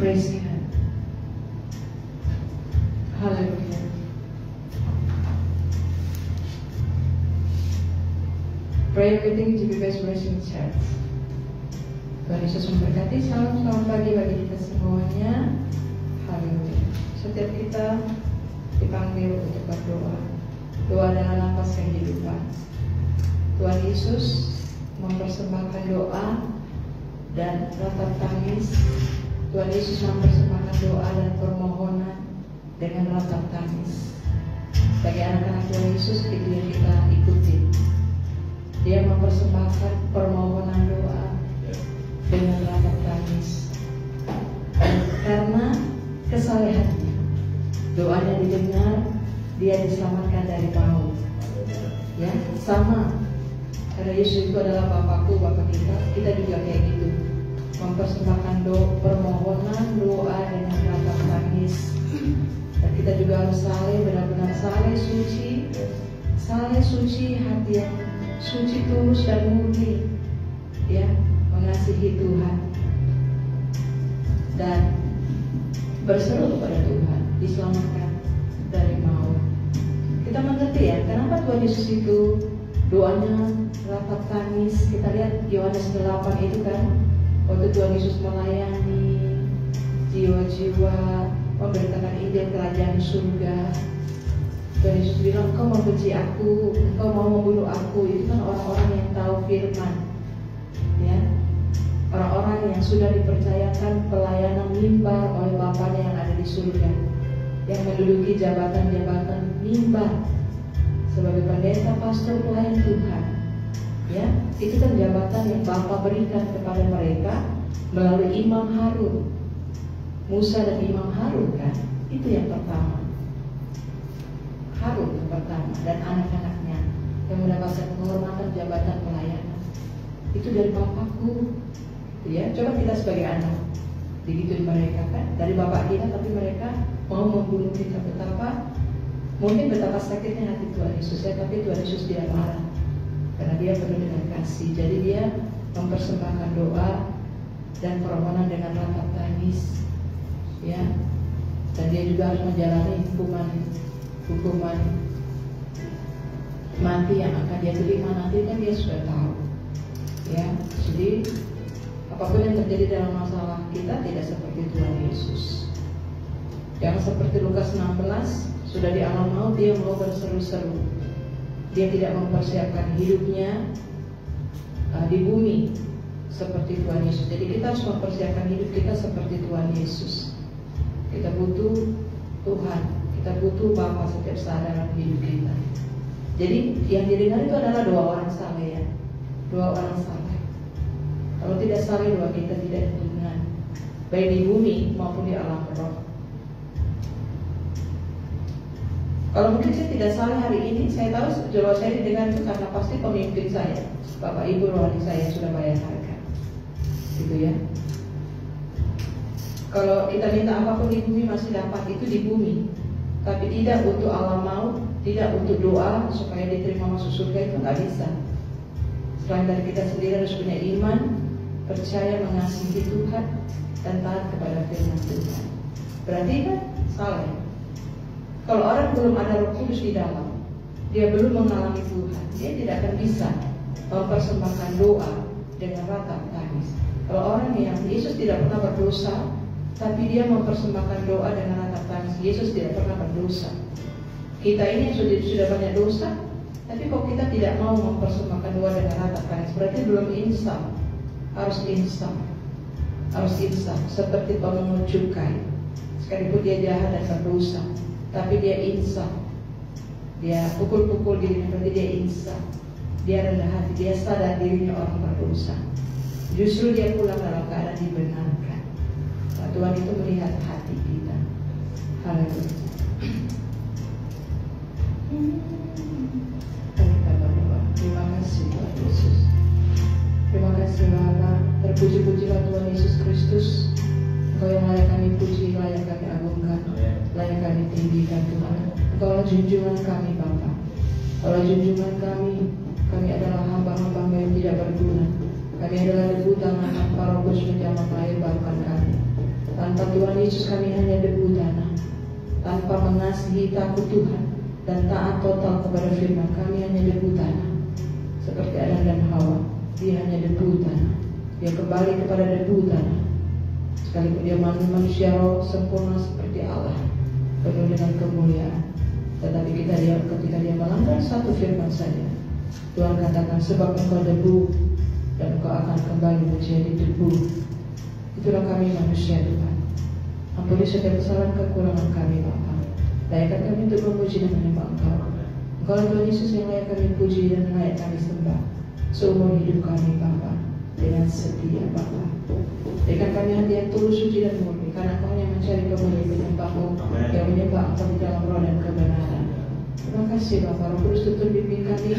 Praise God. Haleluya. Prayer meeting GBPS Blessing Church. Tuhan Yesus memberkati. Selamat pagi bagi kita semuanya. Haleluya. Setiap kita dipanggil untuk berdoa. Doa adalah nafas kehidupan. Tuhan Yesus mempersembahkan doa dan ratap tangis. Tuhan Yesus mempersembahkan doa dan permohonan dengan ratap tangis. Bagi anak-anak Tuhan Yesus, itu yang kita ikuti. Dia mempersembahkan permohonan doa dengan ratap tangis. Karena kesalehannya, doanya didengar, dia diselamatkan dari maut. Ya, sama. Karena Yesus itu adalah Bapakku, Bapak kita juga kayak gitu. Mempersembahkan permohonan doa dengan ratap tangis. Dan kita juga harus saleh, benar-benar saleh suci hati yang suci, tulus dan murni, ya, mengasihi Tuhan dan berseru kepada Tuhan, diselamatkan dari maut. Kita mengerti ya, kenapa Tuhan Yesus itu doanya ratap tangis. Kita lihat Yohanes 8 itu kan, waktu Tuhan Yesus melayani jiwa-jiwa, memberitakan Injil kerajaan surga. Tuhan Yesus bilang, engkau membenci aku, engkau mau membunuh aku. Itu kan orang-orang yang tahu firman, ya, orang-orang yang sudah dipercayakan pelayanan mimbar oleh Bapaknya yang ada di surga, yang menduduki jabatan-jabatan mimbar sebagai pendeta, pastor, pelayan Tuhan. Ya, itu kan jabatan yang Bapa berikan kepada mereka melalui Imam Harun, Musa dan Imam Harun kan. Itu yang pertama. Harun yang pertama dan anak-anaknya yang mendapatkan penghormatan jabatan pelayanan. Itu dari Bapakku. Ya, coba kita sebagai anak digituin mereka kan, dari Bapak kita, tapi mereka mau membunuh kita. Betapa sakitnya hati Tuhan Yesus ya, tapi Tuhan Yesus tidak marah karena dia penuh dengan kasih. Jadi dia mempersembahkan doa dan permohonan dengan ratap tangis, ya. Dan dia juga harus menjalani hukuman mati yang akan dia terima nanti, kan dia sudah tahu, ya. Jadi apapun yang terjadi dalam masalah kita tidak seperti Tuhan Yesus. Yang seperti Lukas 16, sudah di alam maut dia mau berseru-seru. Dia tidak mempersiapkan hidupnya di bumi seperti Tuhan Yesus. Jadi kita harus mempersiapkan hidup kita seperti Tuhan Yesus. Kita butuh Tuhan, kita butuh Bapa setiap saat dalam hidup kita. Jadi yang didengar itu adalah doa orang saleh ya, doa orang saleh. Kalau tidak saleh, doa kita tidak didengar, baik di bumi maupun di alam roh. Kalau mungkin saya tidak salah hari ini, saya tahu doa saya didengar itu karena pasti pemimpin saya, Bapak Ibu rohani saya sudah bayar harga, gitu ya. Kalau kita minta apapun di bumi masih dapat, itu di bumi, tapi tidak untuk alam maut, tidak untuk doa supaya diterima masuk surga, itu nggak bisa. Selain dari kita sendiri harus punya iman, percaya, mengasihi Tuhan, dan taat kepada firman Tuhan. Berarti kan salah. Kalau orang belum ada Roh Kudus di dalam, dia belum mengalami Tuhan, dia tidak akan bisa mempersembahkan doa dengan ratap tangis. Kalau orang yang Yesus tidak pernah berdosa, tapi dia mempersembahkan doa dengan ratap tangis, Yesus tidak pernah berdosa. Kita ini sudah banyak dosa, tapi kok kita tidak mau mempersembahkan doa dengan ratap tangis, berarti belum insaf. Harus insaf, seperti pemungut cukai. Sekalipun dia jahat dan berdosa, tapi dia insaf, dia pukul-pukul dirinya, berarti dia insaf, dia rendah hati, dia sadar dirinya orang berdosa. Justru dia pulang dalam keadaan dibenarkan. Nah, Tuhan itu melihat hati kita. Haleluya. Kita berdoa. Terima kasih Tuhan Yesus. Terima kasih Bapa. Terpuji-pujilah Tuhan Yesus Kristus. Engkau yang layak kami puji, layak kami agungkan, layak kami tinggikan Tuhan. Engkau junjungan kami Bapa. Kalau junjungan kami adalah hamba-hamba yang tidak berguna. Kami adalah debu tangan tanpa Roh Kudus menjamah lahir barukan kami. Tanpa Tanpa Tuhan Yesus kami hanya debu tanah. Tanpa mengasihi takut Tuhan dan taat total kepada firman, kami hanya debu tanah. Seperti Adam dan Hawa, dia hanya debu tanah. Dia kembali kepada debu tanah. Sekalipun dia manusia roh sempurna seperti Allah, penuh dengan kemuliaan, tetapi ketika dia melanggar satu firman saja, Tuhan katakan, sebab engkau debu dan engkau akan kembali menjadi debu. Itulah kami manusia, Tuhan. Ampuni setiap kesalahan kekurangan kami, Bapa. Layakkan kami untuk memuji dan menyembah Engkau. Engkau Tuhan Yesus yang layak kami puji dan layak kami sembah seumur hidup kami, Bapa, dengan setia, Bapa. Berikan kami hati yang tulus, suci dan murni, karena Engkau yang mencari kemuliaan penyembah-Mu, yang menyembah Engkau di dalam roh dan kebenaran. Terima kasih, Bapa. Roh Kudus tuntun bimbing kami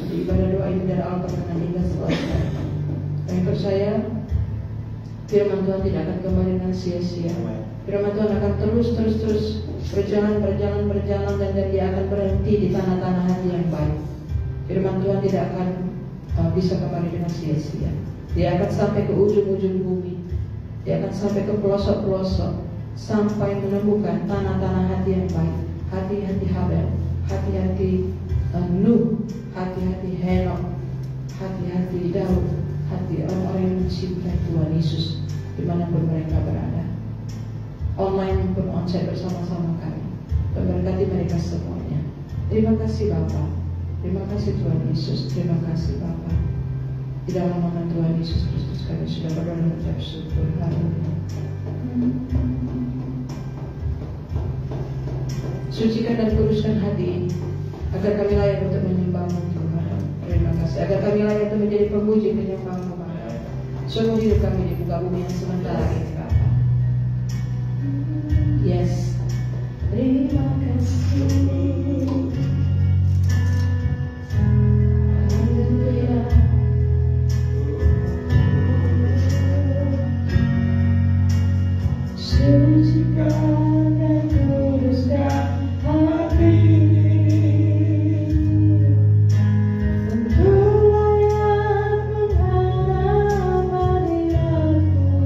di ibadah doa ini dari awal pertengahan hingga selesai. Kami percaya firman Tuhan tidak akan kembali dengan sia-sia. Firman Tuhan akan terus berjalan dan dia akan berhenti di tanah-tanah hati yang baik. Firman Tuhan tidak akan bisa kembali dengan sia-sia. Dia akan sampai ke ujung-ujung bumi. Dia akan sampai ke pelosok-pelosok, sampai menemukan tanah-tanah hati yang baik. Hati-hati Habel, hati-hati Nuh, hati-hati Henok, hati-hati Daud, hati orang-orang yang mencintai Tuhan Yesus dimanapun mereka berada, online maupun onsite bersama-sama kami. Memberkati mereka semuanya. Terima kasih Bapa. Terima kasih Tuhan Yesus. Terima kasih Bapa. Di dalam nama Tuhan Yesus Kristus kami sudah berdoa dan mengucap syukur. Haleluya. Sucikan dan kuduskan hati ini, agar kami layak untuk menyembah-Mu Tuhan. Terima kasih. Agar kami layak untuk menjadi pemuji penyembah-Mu Bapa. Seumur hidup kami di muka bumi yang sementara ini Bapa. Yes. Terima kasih. Haleluya. Sucikan dan kuduskan hati untuk layak menghadap hadirat-Mu.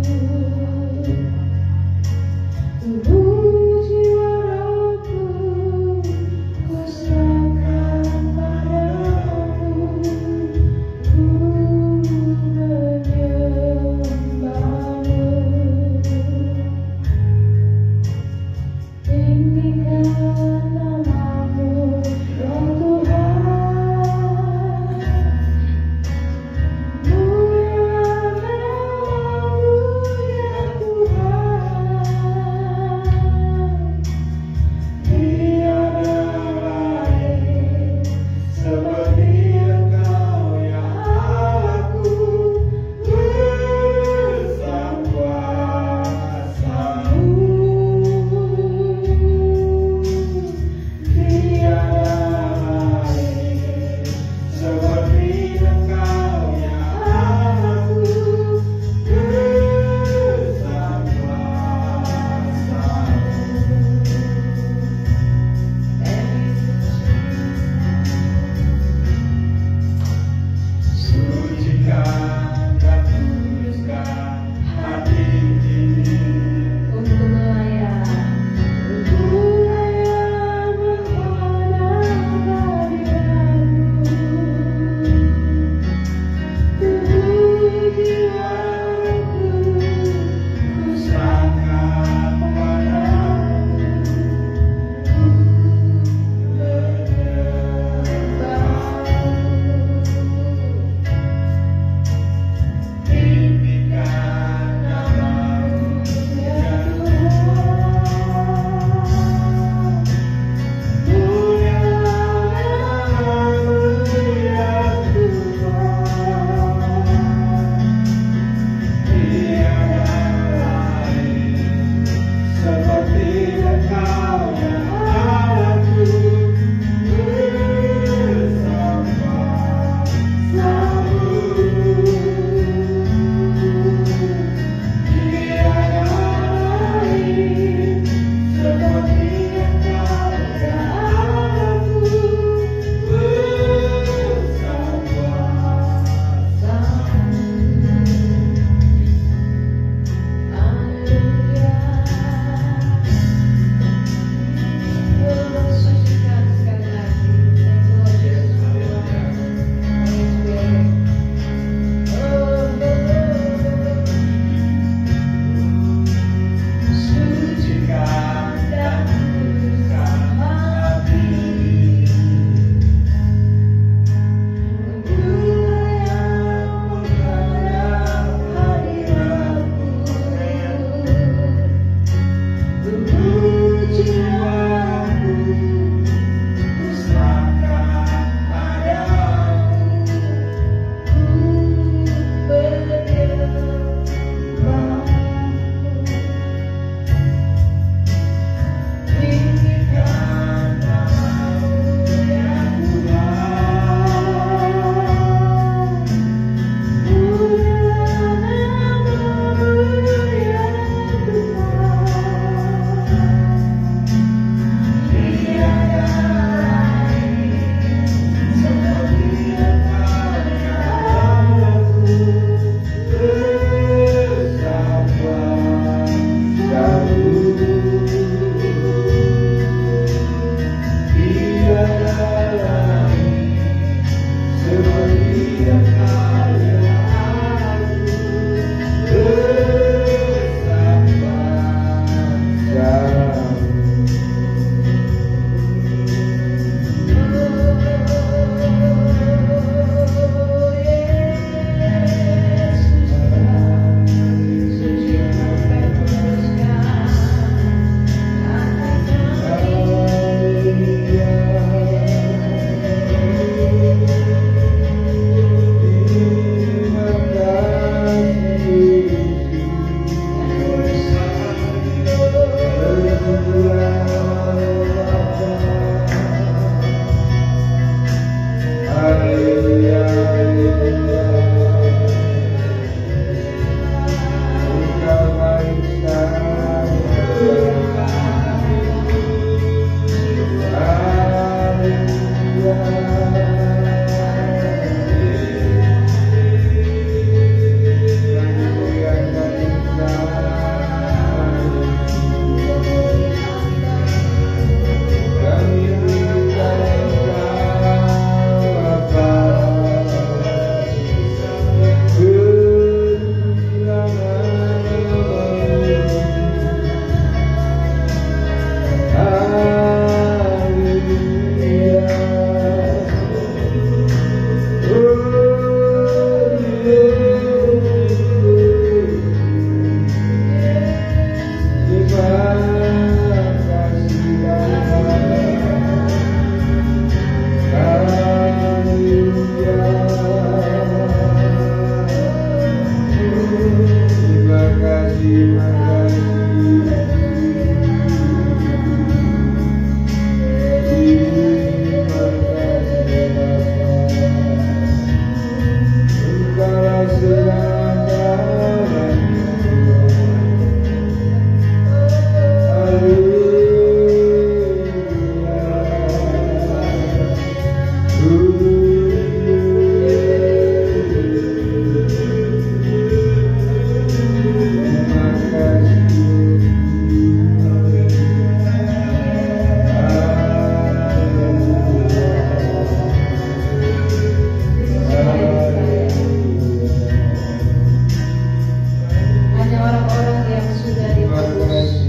hanya orang-orang yang sudah ditebus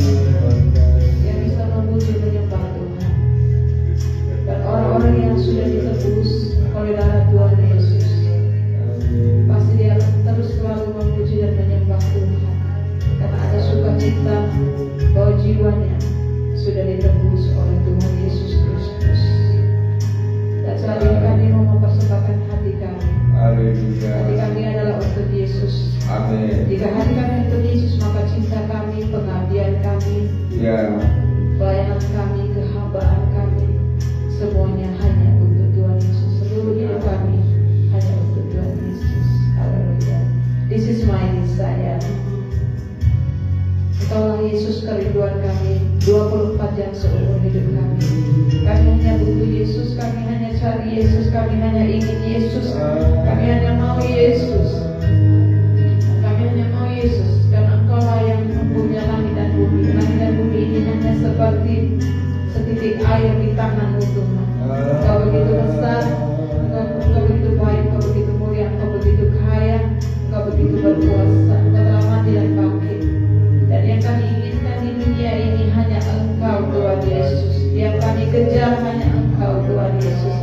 yang bisa memuji menyembah Tuhan. Dan orang-orang yang sudah ditebus oleh darah Tuhan Yesus, pasti dia akan terus selalu memuji dan menyembah Tuhan, karena ada sukacita bahwa jiwanya sudah ditebus oleh Tuhan Yesus Kristus. Dan saat ini kami mau mempersembahkan hati kami. Hati kami adalah untuk Yesus. Amin. Jika hati kami untuk Yesus, maka cinta kami, pengabdian kami, pelayanan kami, kehambaan kami, semuanya hanya untuk Tuhan Yesus. Seluruh hidup kami hanya untuk Tuhan Yesus. Haleluya. This is my desire. Engkaulah Yesus, kerinduan kami 24 jam seumur hidup kami. Kami hanya butuh Yesus, kami hanya cari Yesus, kami hanya ingin Yesus, kami hanya mau Yesus. Kami hanya mau Yesus, karena Engkaulah yang mempunyai langit dan bumi. Langit dan bumi ini hanya seperti setitik air di tanganmu Tuhan. Engkau begitu besar, Engkau begitu baik, Engkau begitu mulia, Engkau begitu kaya, Engkau begitu berkuasa, Engkau telah mati dan bangkit. Dan yang kami inginkan di dunia ini hanya Engkau Tuhan Yesus. Yang kami kejar hanya Engkau Tuhan Yesus.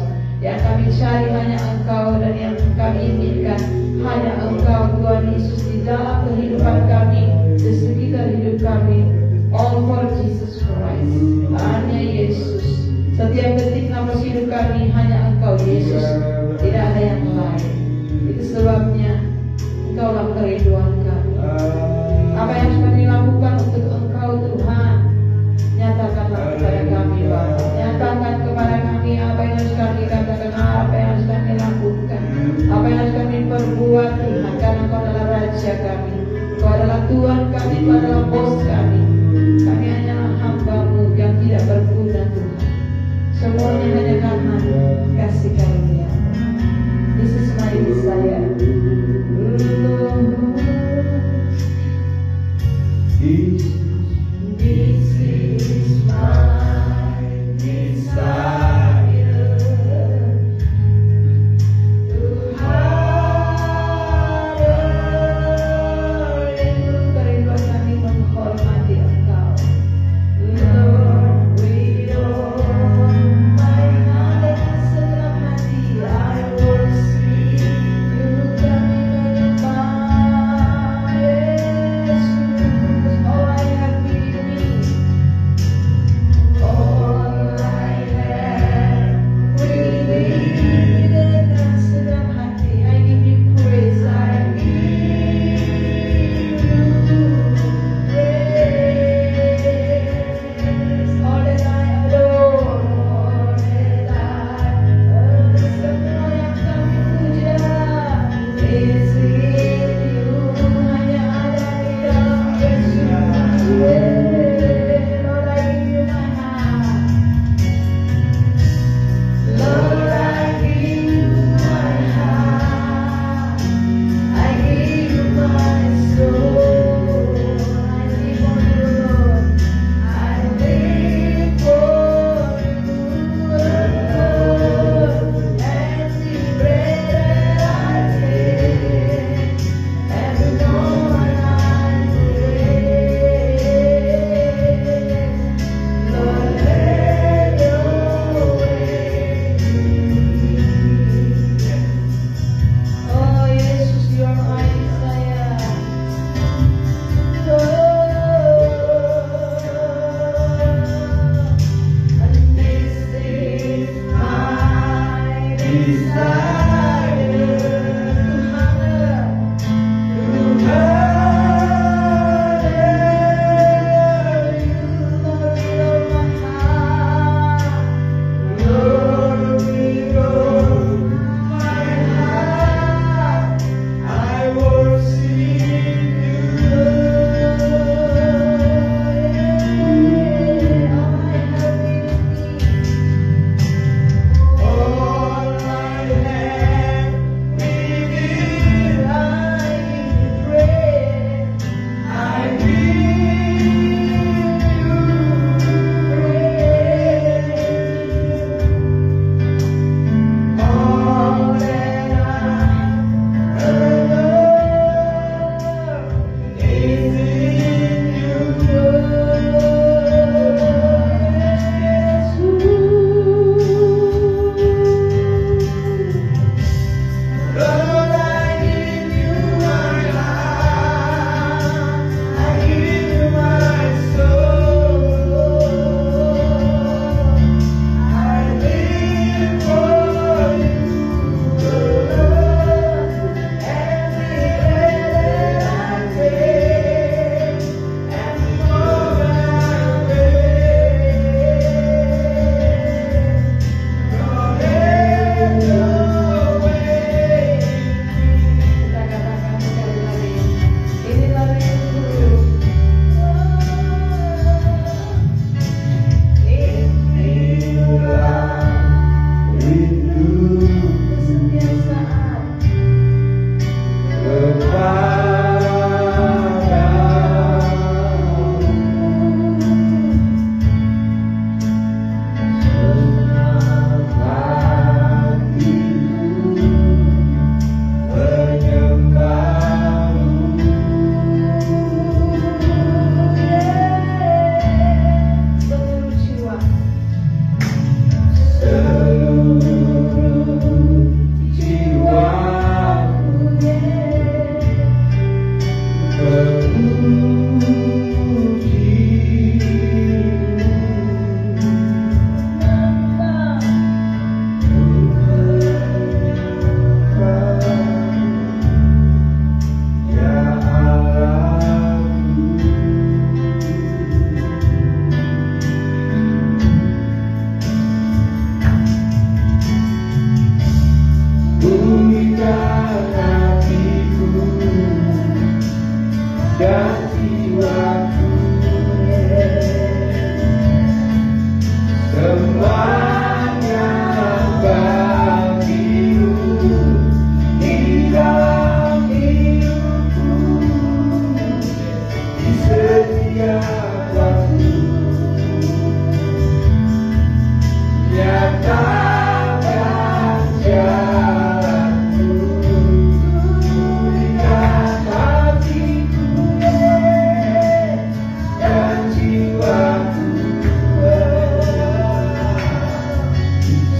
Yang kami cari hanya Engkau, dan yang kami inginkan hanya Engkau Tuhan Yesus di dalam kehidupan kami, di sekitar hidup kami. All for Jesus Christ. Hanya Yesus. Setiap detik nafas hidup kami hanya Engkau Yesus. Tidak ada yang lain. Itu sebabnya Engkaulah kerinduan kami. Apa yang harus kami lakukan untuk Engkau Tuhan? Nyatakanlah kepada kami Bapa. Nyatakan kepada kami apa yang harus kami katakan, apa yang harus kami lakukan, apa yang harus kami perbuat Tuhan. Karena Engkau adalah Raja kami, Engkau adalah Tuhan kami, Engkau adalah Bos kami. Kami hanyalah hamba-Mu yang tidak berguna Tuhan. Semuanya hanya karena kasih karunia. This is my desire. This is my desire, to hire itu kerinduan kami menghormati Engkau. Lord, with all my heart dan segenap hati I worship you. Kami menyembah Yesus. All I jiwaku, semuanya bagimu di dalam hidupku, di setiap waktu. Nyatakan jalanku, pulihkan hatiku dan jiwaku,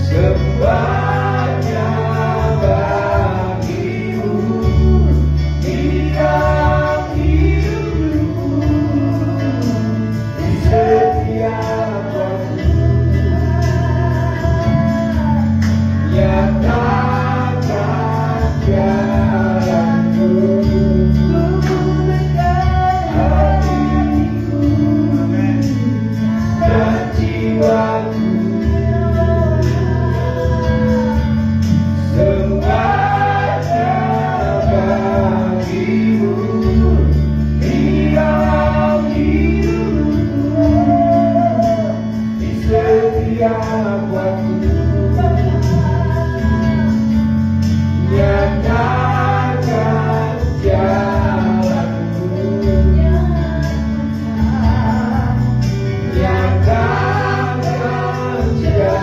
semuanya bagimu di dalam hidupku, di setiap waktu. Nyatakan jalanku, hatiku dan jiwaku, semuanya bagimu di dalam hidupku, di setiap waktu. Nyatakan jalanku, nyatakan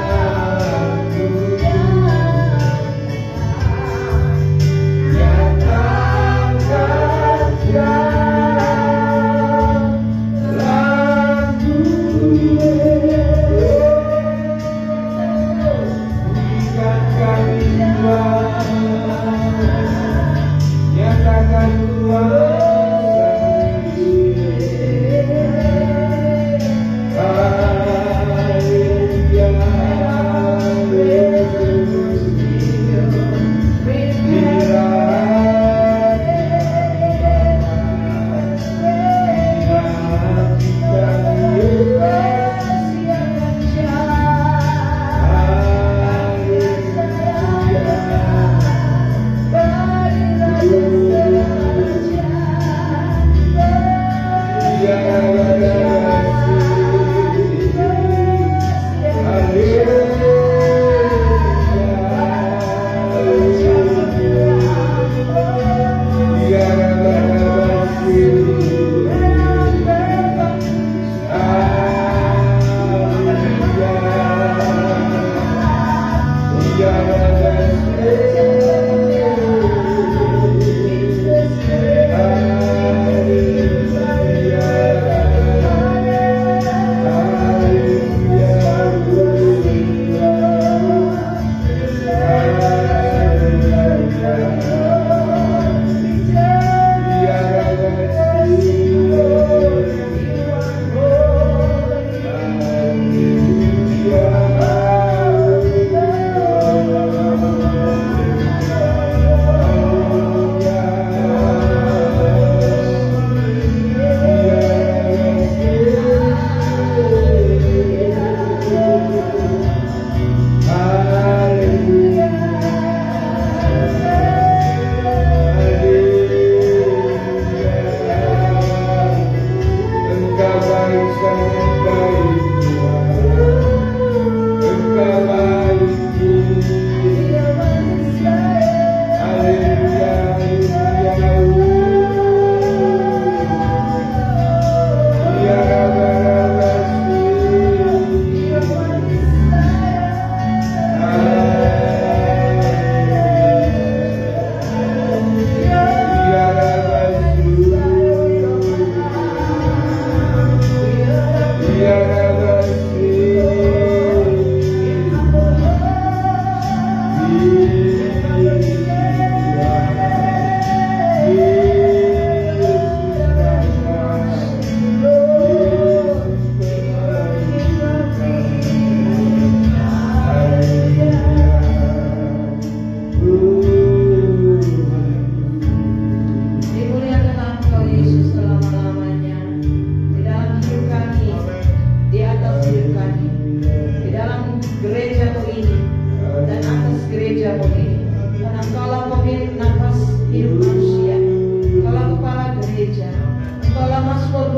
jalanku, nyatakan jalanku, berikan kami nyatakan kuasa haleluya,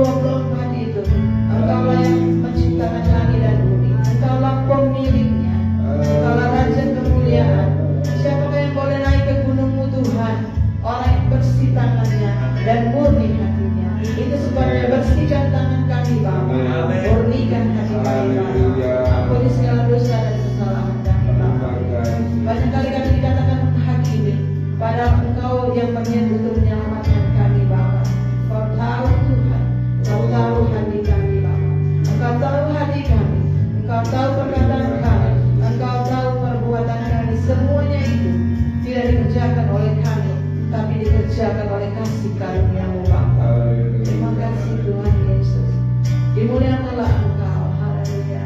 2024 itu, Engkaulah yang menciptakan langit dan bumi. Engkaulah pemiliknya. Engkaulah Raja kemuliaan. Siapakah yang boleh naik ke gunungmu Tuhan? Orang yang bersih tangannya dan murni hatinya. Itu sebabnya bersihkan tangan kami Bapa. Murnikan hati kami Bapa. Ampuni segala dosa dan kesalahan kami Bapa. Banyak kali kami dikatakan menghakimi, padahal Engkau yang berniat untuk menyelamatkan kami Bapa. Engkau tahu Tuhan, Engkau tahu hati kami Bapa. Engkau tahu hati kami, Engkau tahu perkataan kami, Engkau tahu perbuatan kami. Semuanya itu tidak dikerjakan oleh kami, tapi dikerjakan oleh kasih karunia-Mu Bapa. Terima kasih Tuhan Yesus. Dimuliakanlah Engkau. Haleluya.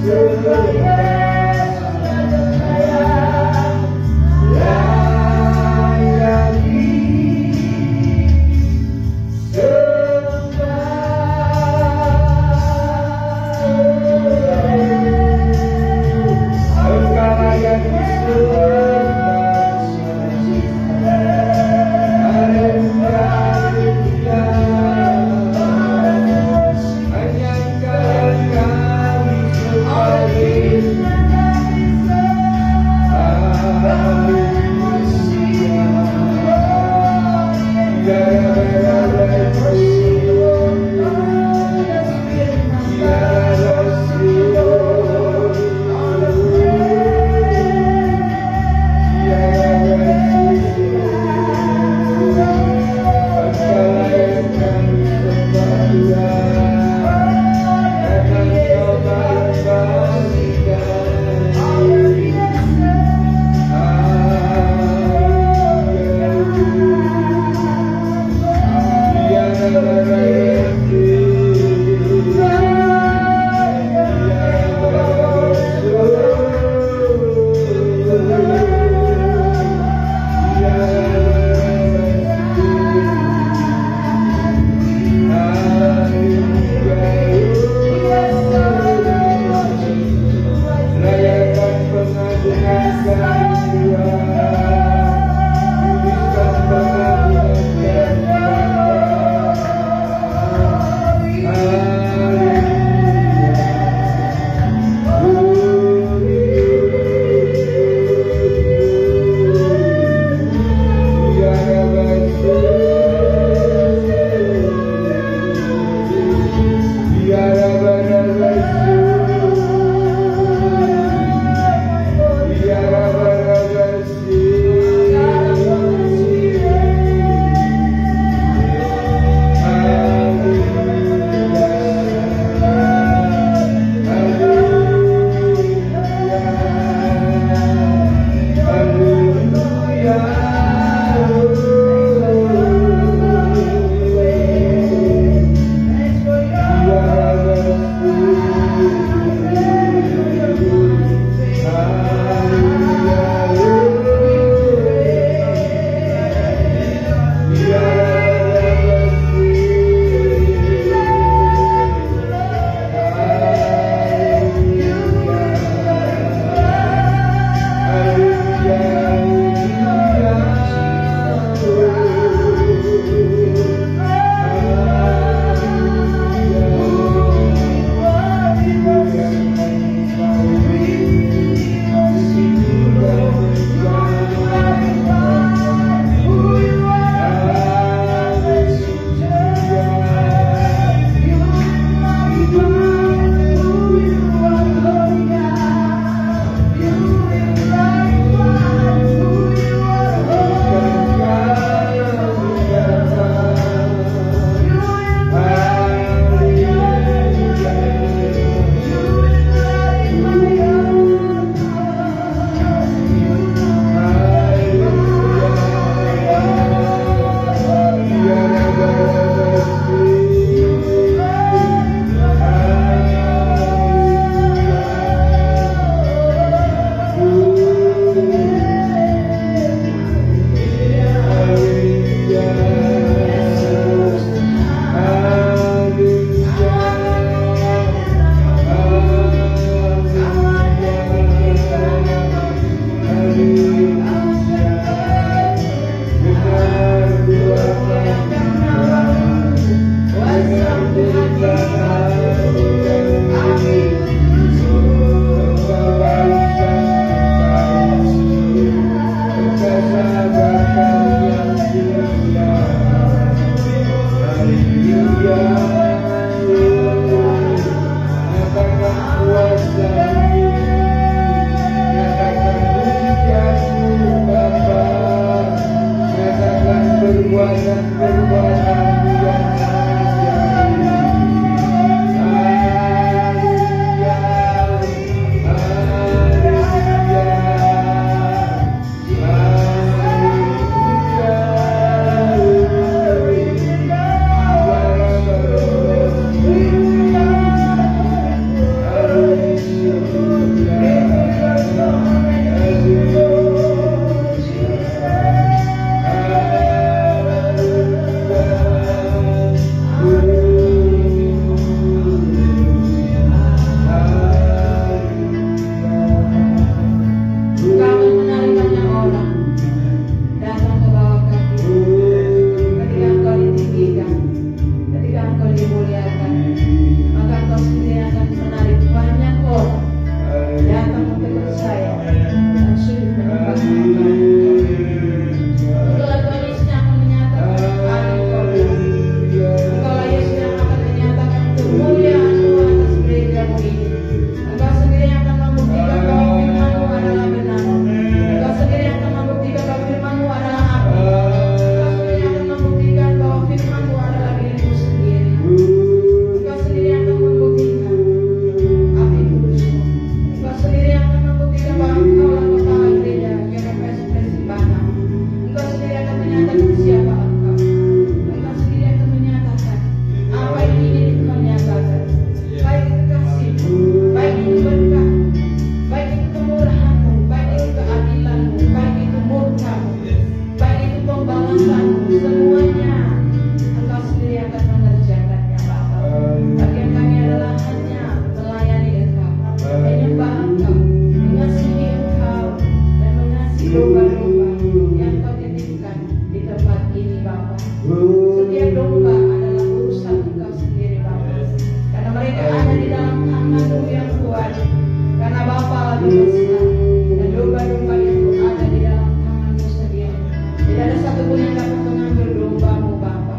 Hanya engkau yang kami sembah. menyembah Engkau, mengasihi Engkau, dan mengasihi domba-domba yang Kau titipkan di tempat ini Bapa. Setiap domba adalah urusan Engkau sendiri Bapa, karena mereka ada di dalam tangan-Mu yang kuat, karena Bapa lebih besar, dan domba-domba itu ada di dalam tangan-Mu sendiri. Tidak ada satupun yang dapat mengambil domba-Mu Bapa.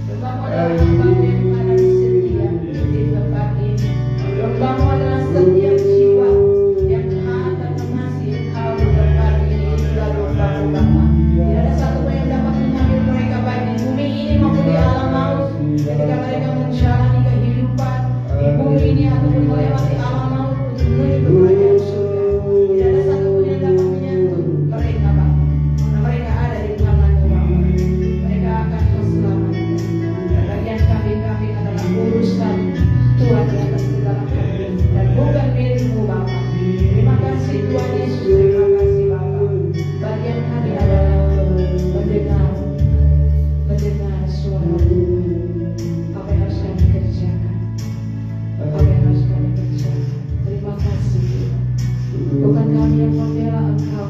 Domba-Mu adalah hamba-Mu yang ada di setia di tempat ini. Domba-Mu adalah setiap jiwa yang taat dan mengasihi Engkau di tempat ini. Itulah domba-Mu Bapa. Tidak ada satupun yang dapat mengambil mereka baik di bumi ini maupun di alam maut. Ketika mereka menjalani kehidupan di bumi ini ataupun melewati alam maut untuk menuju ke kerajaan surga, tidak ada satupun yang dapat menyentuh mereka Bapa. Karena mereka ada di tangan-Mu Bapa. Mereka akan Kau selamatkan. Dan bagian kambing-kambing adalah urusan Tuhan di atas segala kambing dan bukan milik-Mu Bapa. Terima kasih Tuhan Yesus, terima kasih Bapa. Bagian kami adalah mendengar suara Tuhan. Apa yang harus kami kerjakan? Apa yang harus kami kerjakan? Terima kasih Tuhan. Bukan kami yang membela Engkau,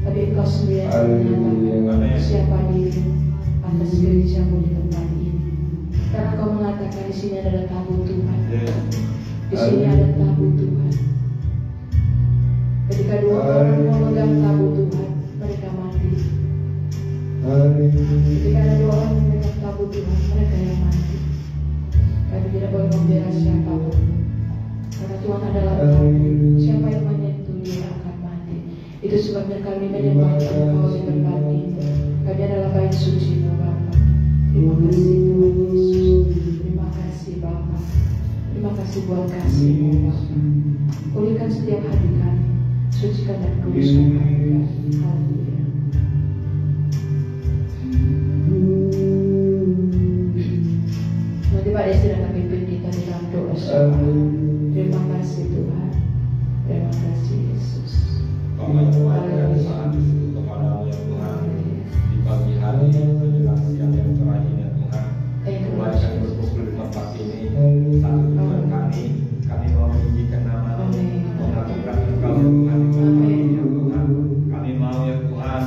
tapi Engkau sendiri yang menyatakan siapa diri atas gereja-Mu di tempat ini. Karena Kau mengatakan di sini adalah tabut Tuhan. Di sini ada tabut Tuhan. Ketika dua orang memegang tabut Tuhan, mereka mati. Ketika ada dua orang memegang tabut Tuhan, mereka yang mati. Kami tidak boleh membela siapapun, karena Tuhan adalah tabut. Siapa yang menyentuh dia akan mati. Itu sebabnya kami menyembah Engkau di tempat ini. Kami adalah bait suci-Mu Bapa. Terima kasih Tuhan Yesus. Terima kasih Bapa. Terima kasih buat kasih-Mu Bapa. Pulihkan setiap hati kami, sucikan dan kuduskan hati kami. Haleluya. Nanti Pak Desi akan pimpin kita di dalam doa. Terima kasih Tuhan. Terima kasih Yesus. Kami menyembahkan saat itu kepada-Mu ya Tuhan. Di pagi hari menjelang siang yang cerah ini ya Tuhan. Mulai kami berkumpul di tempat ini. Satu tujuan kami mau meninggikan nama-Mu, mengagungkan Engkau ya Tuhan di tempat ini ya Tuhan. Kami mau ya Tuhan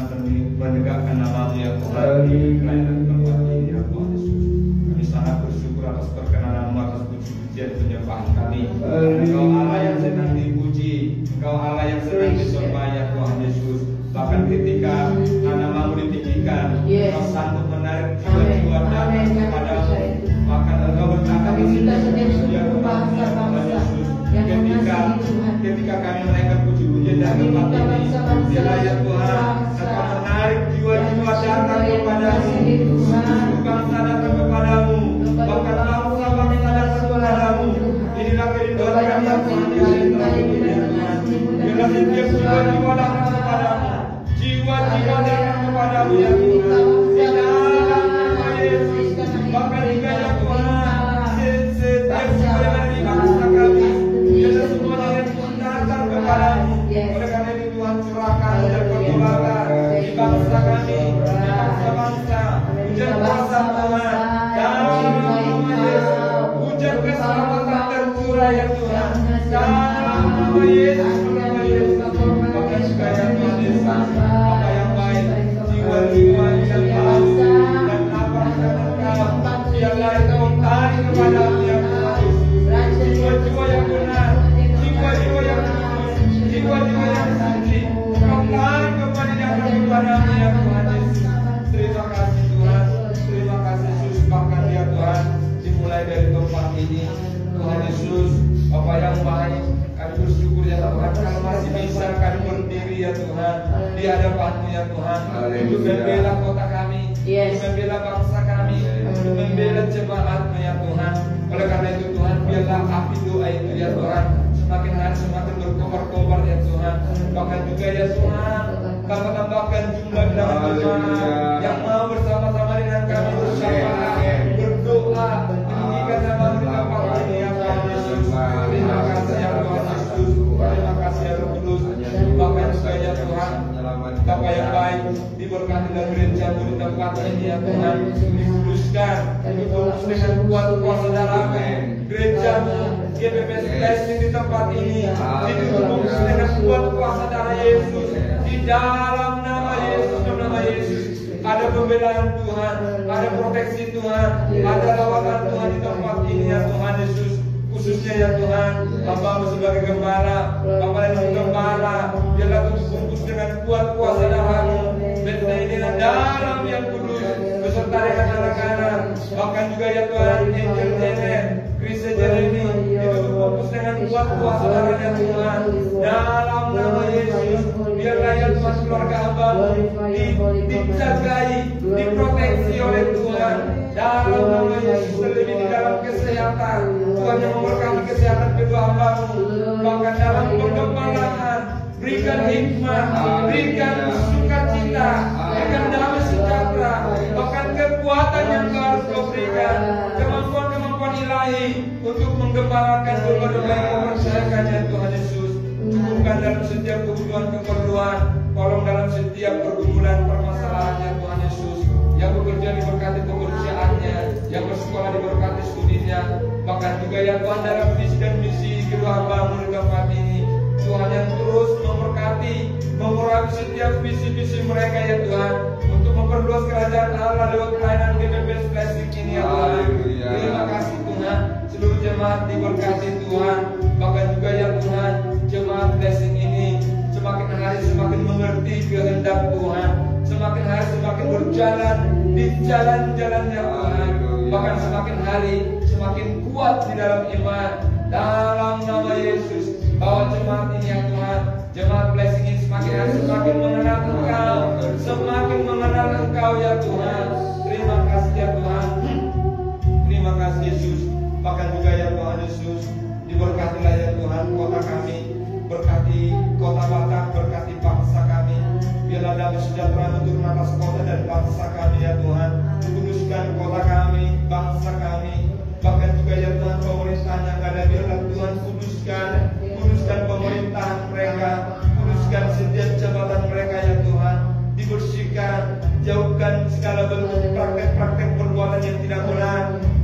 menegakkan nama-Mu ya Tuhan di pelayanan tempat ini ya Tuhan Yesus. Kami sangat bersyukur atas perkenan-Mu, atas puji-pujian penyembahan kami. Engkau Allah yang senang dipuji, Engkau Allah yang senang disembah ya Tuhan Yesus. Bahkan ketika nama-Mu ditinggikan, Engkau sanggup menarik jiwa-jiwa datang kepada-Mu. Bahkan Engkau berkata Kami minta setiap suku bangsa-bangsa yang mengasihi Tuhan. ketika kami menaikkan puji-pujian dan tempat ini, bila ya Tuhan Engkau menarik jiwa-jiwa datang kepada-Mu, suku bangsa datang kepada-Mu, bahkan bangsa-bangsa datang kepada-Mu. Inilah kerinduan kami ya Tuhan Yesus. Bila setiap jiwa-jiwa datang kepada-Mu, jiwa-jiwa datang kepada-Mu ya Tuhan. Di dalam nama Yesus, bahkan juga ya Tuhan, setiap jiwa yang ada di bangsa kami, bila semuanya yang Tuhan datang kepada-Mu. Oleh karena itu Tuhan curahkan hujan pertolongan di bangsa kami, di bangsa-bangsa, hujan kuasa Tuhan. Hujan keselamatan tercurah ya Tuhan. Dalam nama Yesus, nama Yesus. Bahkan juga ya Tuhan Yesus, apa yang baik, jiwa-jiwa yang baik dan lapar akan Engkau, biarlah Engkau tarik kepada-Mu ya Tuhan Yesus. Jiwa-jiwa yang benar, jiwa-jiwa yang kudus, jiwa-jiwa yang suci, Engkau tarik kepada-Mu ya Tuhan Yesus. Terima kasih Tuhan, terima kasih Yesus. Bahkan ya Tuhan, dimulai dari tempat ini Tuhan Yesus, apa yang baik, kami bersyukur ya Tuhan. Kalau masih bisa kami berdiri ya Tuhan di hadapan-Mu ya Tuhan, untuk membela kota kami, untuk membela bangsa kami, untuk membela jemaat-Mu ya Tuhan. Oleh karena itu Tuhan, biarlah api doa itu ya Tuhan semakin hari semakin berkobar-kobar ya Tuhan. Bahkan juga ya Tuhan, Kau tambahkan jumlah dalam jemaat yang mau bersama-sama dengan kami bersyafaat, berdoa, meninggikan nama-Mu di tempat ini ya Tuhan Yesus. Terima kasih ya Tuhan Yesus, terima kasih ya Roh Kudus. Bahkan juga ya Tuhan, Bapa yang baik, diberkati dalam gereja-Mu di tempat ini ya Tuhan, dikuduskan, ditutup dengan kuat kuasa darah-Mu, gereja-Mu GBBS Blessing di tempat ini. Ditutup dengan kuat kuasa darah Yesus. Di dalam nama Yesus, nama Yesus. Ada pembelaan Tuhan, ada proteksi Tuhan, ada rawatan Tuhan di tempat ini ya Tuhan Yesus. Khususnya ya Tuhan, Bapa sebagai gembala, Bapa yang gembala, biarlah bungkus dengan kuat kuasa darah-Mu. Bersama dengan dalam yang kudus, beserta dengan anak-anak, bahkan juga ya Tuhan, Angel Janet, Chris Jeremy, itu bungkus dengan kuat kuasa darahnya Tuhan. Dalam nama Yesus, biarlah ya Tuhan keluarga hamba-Mu dijagai, diproteksi oleh Tuhan. Dalam nama Yesus, terlebih di dalam kesehatan, Tuhan yang memberkati kesehatan kedua hamba-Mu, bahkan dalam pengembangan, berikan hikmah, berikan sukacita, berikan damai sejahtera, bahkan kekuatan yang harus Kau berikan, kemampuan-kemampuan ilahi untuk menggembalakan domba-domba yang Kau percayakan ya Tuhan Yesus. Cukupkan dalam setiap kebutuhan-keperluan, tolong dalam setiap pergumulan permasalahan ya Tuhan Yesus. Yang bekerja diberkati pekerjaannya, yang bersekolah diberkati studinya, bahkan juga ya Tuhan dalam visi dan misi kedua hamba-Mu di tempat ini. Tuhan yang terus memberkati, mengurapi setiap visi-visi mereka ya Tuhan, untuk memperluas kerajaan Allah lewat pelayanan GBBS Blessing ini ya Tuhan. Terima kasih Tuhan, seluruh jemaat diberkati Tuhan, bahkan juga ya Tuhan, jemaat Blessing ini semakin hari semakin mengerti kehendak Tuhan, semakin hari semakin berjalan di jalan-jalannya Tuhan, bahkan semakin hari semakin kuat di dalam iman. Dalam nama Yesus, bahwa jemaat ini ya Tuhan, jemaat Blessing ini semakin hari semakin mengenal Engkau, semakin mengenal Engkau ya Tuhan. Terima kasih ya Tuhan, terima kasih Yesus. Bahkan juga ya Tuhan Yesus, diberkatilah ya Tuhan kota kami, berkati kota Batak, berkati bangsa kami. Biarlah damai sejahtera turun atas kota dan bangsa kami ya Tuhan. Kuduskan kota kami, bangsa kami, bahkan juga ya Tuhan pemerintahan yang ada, biarlah Tuhan kuduskan pemerintahan mereka, kuduskan setiap jabatan mereka ya Tuhan, dibersihkan, jauhkan segala bentuk praktek-praktek perbuatan yang tidak benar,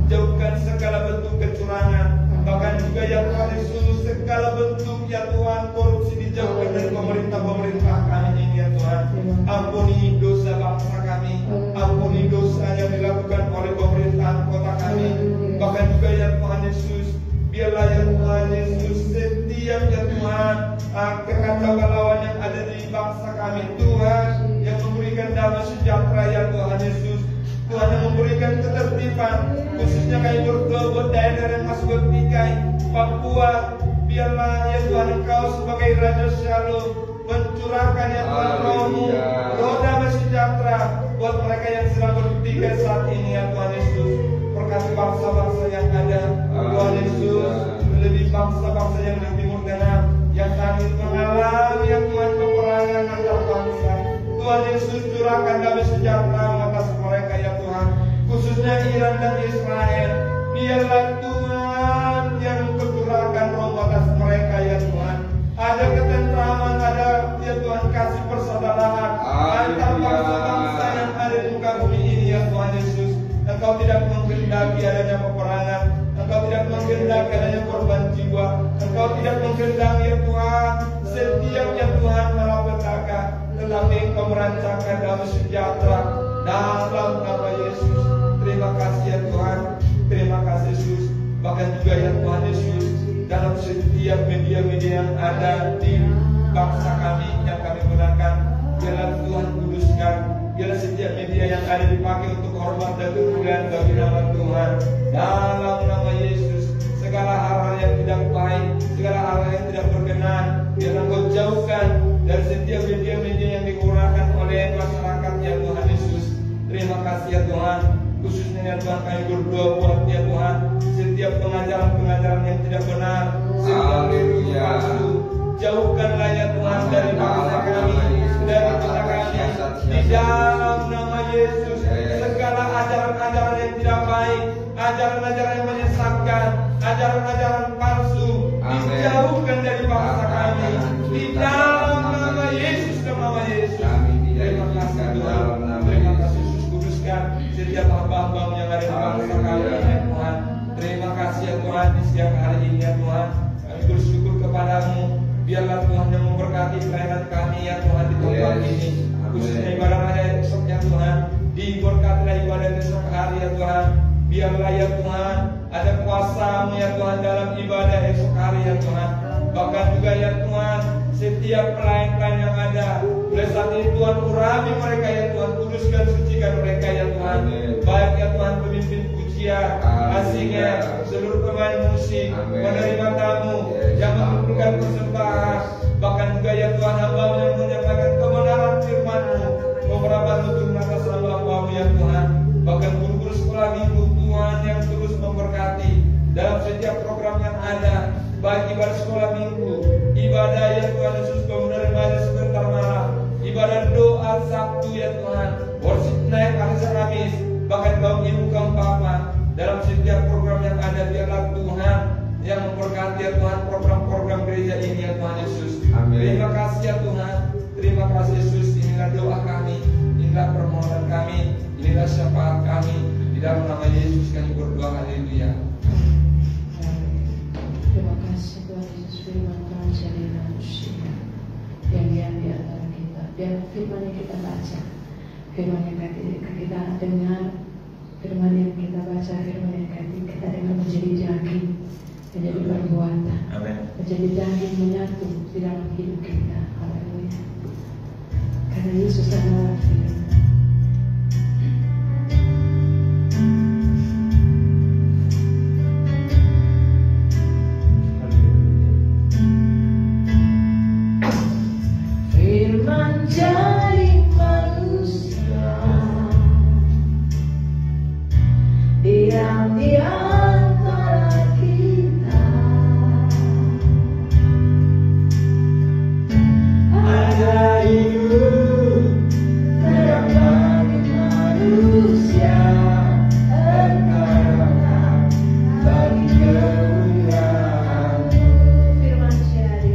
jauhkan segala bentuk kecurangan, bahkan juga ya Tuhan Yesus segala bentuk ya Tuhan korupsi dijauhkan dari pemerintah kami ini ya Tuhan. Ampuni dosa bangsa kami, ampuni dosa yang dilakukan oleh pemerintahan kota kami, bahkan juga ya Tuhan Yesus, biarlah ya Tuhan Yesus setiap ya Tuhan kekacauan yang ada di bangsa kami Tuhan, yang memberikan damai sejahtera ya Tuhan Yesus, Tuhan yang memberikan ketertiban, khususnya kami berdoa buat daerah yang masih bertikai Papua. Biarlah ya Tuhan Engkau sebagai Raja Shalom mencurahkan ya Tuhan roh-Mu, roh damai sejahtera buat mereka yang sedang bertikai saat ini ya Tuhan Yesus. Berkati bangsa-bangsa yang ada Tuhan Yesus, lebih bangsa-bangsa yang di Timur Tengah yang saat ini mengalami ya Tuhan peperangan antar bangsa. Tuhan Yesus curahkan damai sejahtera atas mereka ya Tuhan, khususnya Iran dan Israel. Biarlah Tuhan yang curahkan roh atas mereka ya Tuhan. Ada ketentraman, ada ya Tuhan kasih persaudaraan antar bangsa-bangsa yang ada di muka bumi ini ya Tuhan Yesus. Engkau tidak menghendaki adanya peperangan, Engkau tidak menghendaki adanya korban jiwa, Engkau tidak menghendaki ya Tuhan setiap ya Tuhan malapetaka, tetapi Engkau merancangkan damai sejahtera dalam nama Yesus. Terima kasih ya Tuhan, terima kasih Yesus. Bahkan juga ya Tuhan Yesus, dalam setiap media-media yang ada di bangsa kami yang kami gunakan, biarlah Tuhan kuduskan, biarlah setiap media yang ada dipakai untuk hormat dan kemuliaan bagi nama Tuhan. Dalam nama Yesus, segala hal yang tidak baik, segala hal yang tidak berkenan, biarlah Engkau jauhkan dari setiap media-media yang digunakan oleh masyarakat ya Tuhan Yesus. Terima kasih ya Tuhan. Khususnya ya Tuhan kami berdoa buat ya Tuhan setiap pengajaran-pengajaran yang tidak benar, setiap palsu, jauhkanlah ya Tuhan dari bangsa kami, dari kota kami. Di dalam nama Yesus, segala ajaran-ajaran yang tidak baik, ajaran-ajaran yang menyesatkan, ajaran-ajaran palsu, dijauhkan dari bangsa kami. Di dalam nama Yesus, nama Yesus. Terima kasih Tuhan. Terima kasih Yesus, kuduskan setiap hamba-Hamba yang ada di bangsa kami ya Tuhan. Terima kasih ya Tuhan di siang hari ini ya Tuhan. Biarlah Tuhan yang memberkati pelayanan kami ya Tuhan di tempat ini. Khususnya ibadah raya esok ya Tuhan. Diberkatilah ibadah esok hari ya Tuhan. Biarlah ya Tuhan ada kuasa-Mu ya Tuhan dalam ibadah esok hari ya Tuhan. Bahkan juga ya Tuhan setiap pelayan-pelayan yang ada, mulai saat ini Tuhan urapi mereka ya Tuhan, kuduskan, sucikan mereka ya Tuhan. Baik ya Tuhan pemimpin pujian, asingnya, seluruh pemain musik, menerima tamu, yang mengumpulkan persembahan, bahkan juga ya Tuhan hamba-Mu yang menyampaikan kebenaran firman-Mu, beberapa tutur atas hamba-Mu ya Tuhan. Bahkan guru-guru sekolah minggu Tuhan yang terus memberkati dalam setiap program yang ada, baik ibadah sekolah minggu, ibadah ya Tuhan Yesus menerima sebentar malam, ibadah doa Sabtu ya Tuhan, worship night hari Kamis, bahkan kaum ibu kaum papa dalam setiap program yang ada. Biarlah Tuhan yang memberkati ya Tuhan program-program gereja ini ya Tuhan Yesus. Amin. Terima kasih ya Tuhan, terima kasih Yesus. Inilah doa kami, inilah permohonan kami, inilah syafaat kami, di dalam nama Yesus kami berdoa. Haleluya. Terima kasih Tuhan Yesus, firman Tuhan jadi manusia yang diam di antara kita. Biar firman yang kita baca, firman yang kita dengar, firman yang kita baca, firman yang kita dengar menjadi daging, menjadi perbuatan, menjadi daging menyatu di dalam hidup kita. Haleluya. Karena Yesus adalah firman. Jadi manusia diam di antara kita, ada hidup dalam bagi manusia, engkau bagi kemuliaan. Firman jadi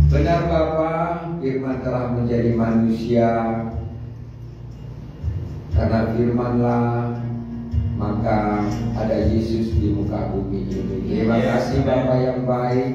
Benar Bapa, firman telah menjadi manusia. Karena firmanlah maka ada Yesus di muka bumi ini. Terima kasih Bapa yang baik.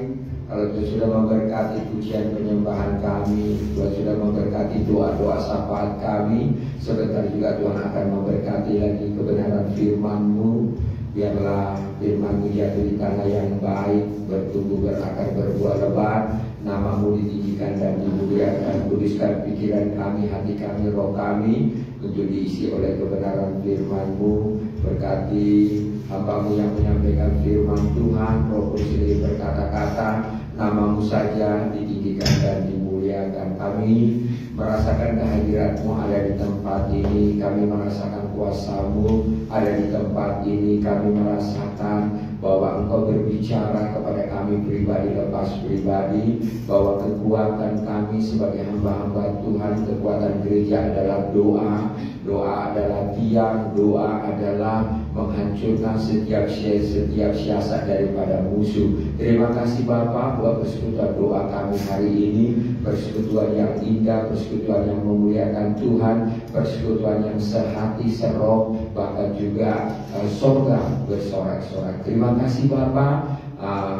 Kalau Tuhan sudah memberkati pujian penyembahan kami, Tuhan sudah memberkati doa-doa syafaat kami, sebentar juga Tuhan akan memberkati lagi kebenaran firman-Mu. Biarlah firman-Mu jatuh di tanah yang baik, bertumbuh, berakar, berbuah lebat. Nama-Mu ditinggikan dan dimuliakan. Kuduskan pikiran kami, hati kami, roh kami, untuk diisi oleh kebenaran firman-Mu. Berkati hamba-Mu yang menyampaikan firman Tuhan, Roh Kudus sendiri berkata-kata, nama-Mu saja ditinggikan dan dimuliakan. Kami merasakan kehadirat-Mu ada di tempat ini. Kami merasakan kuasa-Mu ada di tempat ini. Kami merasakan bahwa Engkau berbicara kepada kami pribadi lepas pribadi, bahwa kekuatan kami sebagai hamba-hamba Tuhan, kekuatan gereja adalah doa. Doa adalah tiang, doa adalah menghancurkan setiap siasat daripada musuh. Terima kasih Bapa buat persekutuan doa kami hari ini, persekutuan yang indah, persekutuan yang memuliakan Tuhan, persekutuan yang sehati, seroh, bahkan juga sorga bersorak-sorak. Terima kasih Bapa,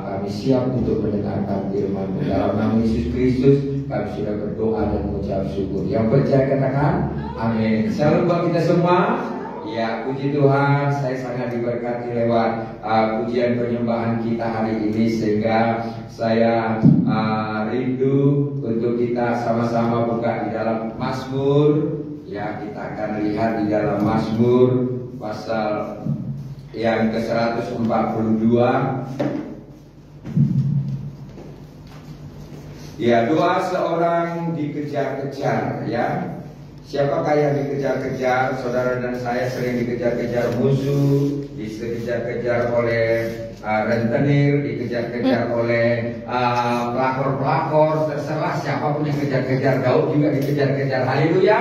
kami siap untuk mendengarkan firman-Mu. Dalam nama Yesus Kristus kami sudah berdoa dan mengucap syukur. Yang percaya katakan amin. Shalom buat kita semua. Ya, puji Tuhan, saya sangat diberkati lewat pujian penyembahan kita hari ini, sehingga saya rindu untuk kita sama-sama buka di dalam Mazmur. Ya, kita akan lihat di dalam Mazmur pasal yang ke-142. Ya, doa seorang dikejar-kejar, ya. Siapakah yang dikejar-kejar? Saudara dan saya sering dikejar-kejar musuh, dikejar-kejar oleh rentenir, dikejar-kejar oleh pelakor-pelakor, terserah siapapun yang kejar-kejar. Daud juga dikejar-kejar. Haleluya.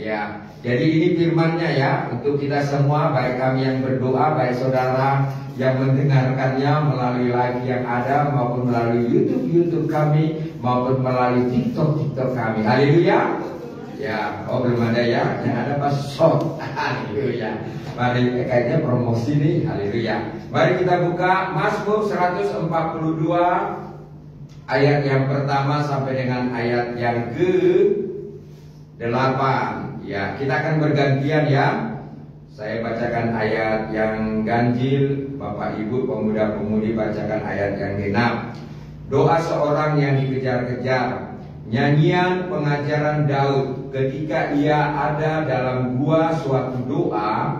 Ya. Jadi ini firman-Nya ya, untuk kita semua, baik kami yang berdoa, baik saudara yang mendengarkannya melalui live yang ada, maupun melalui YouTube kami, maupun melalui TikTok kami. Haleluya. Ya, oh belum ada ya, yang ada pas shot. Haleluya. Mari, kayaknya promosi nih. Haleluya. Mari kita buka Mazmur 142 ayat yang pertama sampai dengan ayat yang ke-8. Ya, kita akan bergantian ya. Saya bacakan ayat yang ganjil, Bapak Ibu pemuda-pemudi bacakan ayat yang genap. Doa seorang yang dikejar-kejar. Nyanyian pengajaran Daud ketika ia ada dalam gua suatu doa.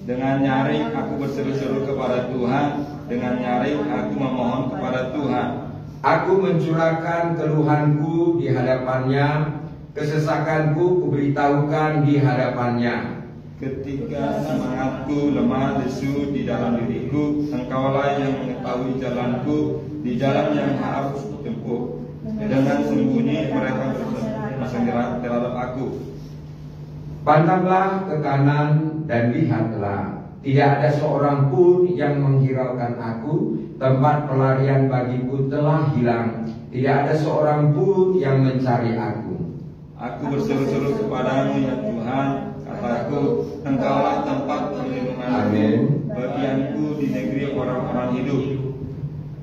Dengan nyaring aku berseru-seru kepada Tuhan, dengan nyaring aku memohon kepada Tuhan. Aku mencurahkan keluhanku di hadapannya, kesesakanku kuberitahukan di hadapannya. Ketika semangatku lemah lesu di dalam diriku, Engkaulah yang mengetahui jalanku, di jalan yang harus tempuh. Dengan sembunyi mereka bersenggerak terhadap aku. Pandanglah ke kanan dan lihatlah, tidak ada seorang pun yang menghiraukan aku. Tempat pelarian bagiku telah hilang, tidak ada seorang pun yang mencari aku. Aku berseru-seru kepadamu ya Tuhan, kataku, Engkaulah tempat perlindunganku, bagianku di negeri orang-orang hidup.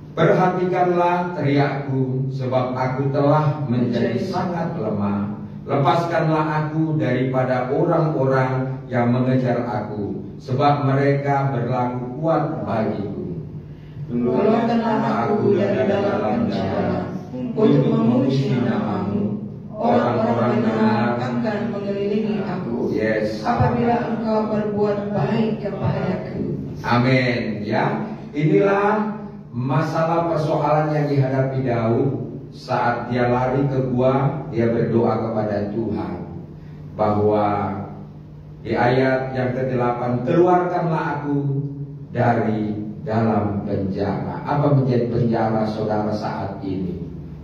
Perhatikanlah teriakku, sebab aku telah menjadi sangat lemah. Lepaskanlah aku daripada orang-orang yang mengejar aku, sebab mereka berlaku kuat bagiku. Keluarkanlah aku dari dalam penjara untuk memuji nama-Mu. Orang-orang benar akan mengelilingi aku. Yes. Apabila Engkau berbuat baik kepadaku. Amin. Ya, inilah masalah persoalan yang dihadapi Daud saat dia lari ke gua. Dia berdoa kepada Tuhan bahwa di ayat yang ke-8, keluarkanlah aku dari dalam penjara. Apa menjadi penjara saudara saat ini?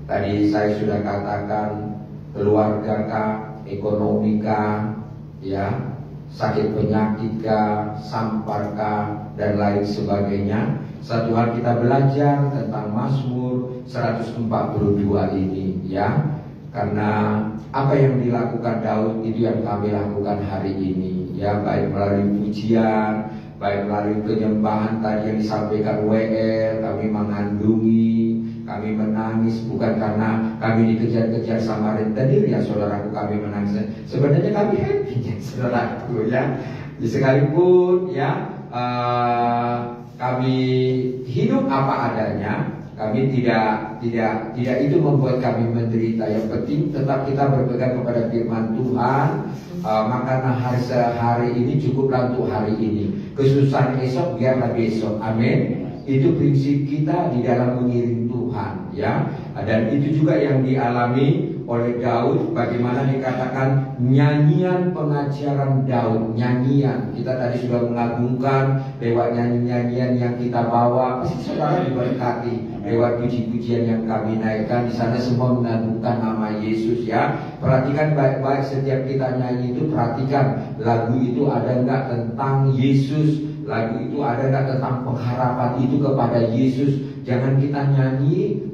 Tadi saya sudah katakan, keluarga kah, ekonomi kah, ya, sakit penyakit kah, sampar kah, dan lain sebagainya. Satu hal kita belajar tentang Mazmur 142 ini, ya, karena apa yang dilakukan Daud itu yang kami lakukan hari ini, ya, baik melalui pujian, baik melalui penyembahan tadi yang disampaikan WL, kami mengandungi, kami menangis bukan karena kami dikejar-kejar sama rentenir ya saudaraku, kami menangis. Sebenarnya kami happy ya saudaraku ya. Sekalipun ya kami hidup apa adanya, kami tidak itu membuat kami menderita. Yang penting tetap kita berpegang kepada firman Tuhan. Maka hari ini cukuplah untuk hari ini. Kesusahan esok biarlah besok. Amin. Itu prinsip kita di dalam mengiring Tuhan ya. Dan itu juga yang dialami oleh Daud, bagaimana dikatakan nyanyian pengajaran Daud, nyanyian. Kita tadi sudah mengagungkan lewat nyanyian yang kita bawa. Pasti saudara diberkati lewat puji-pujian yang kami naikkan. Di sana semua mengagungkan nama Yesus ya. Perhatikan baik-baik setiap kita nyanyi itu, perhatikan lagu itu ada enggak tentang Yesus, lagu itu ada enggak tentang pengharapan itu kepada Yesus. Jangan kita nyanyi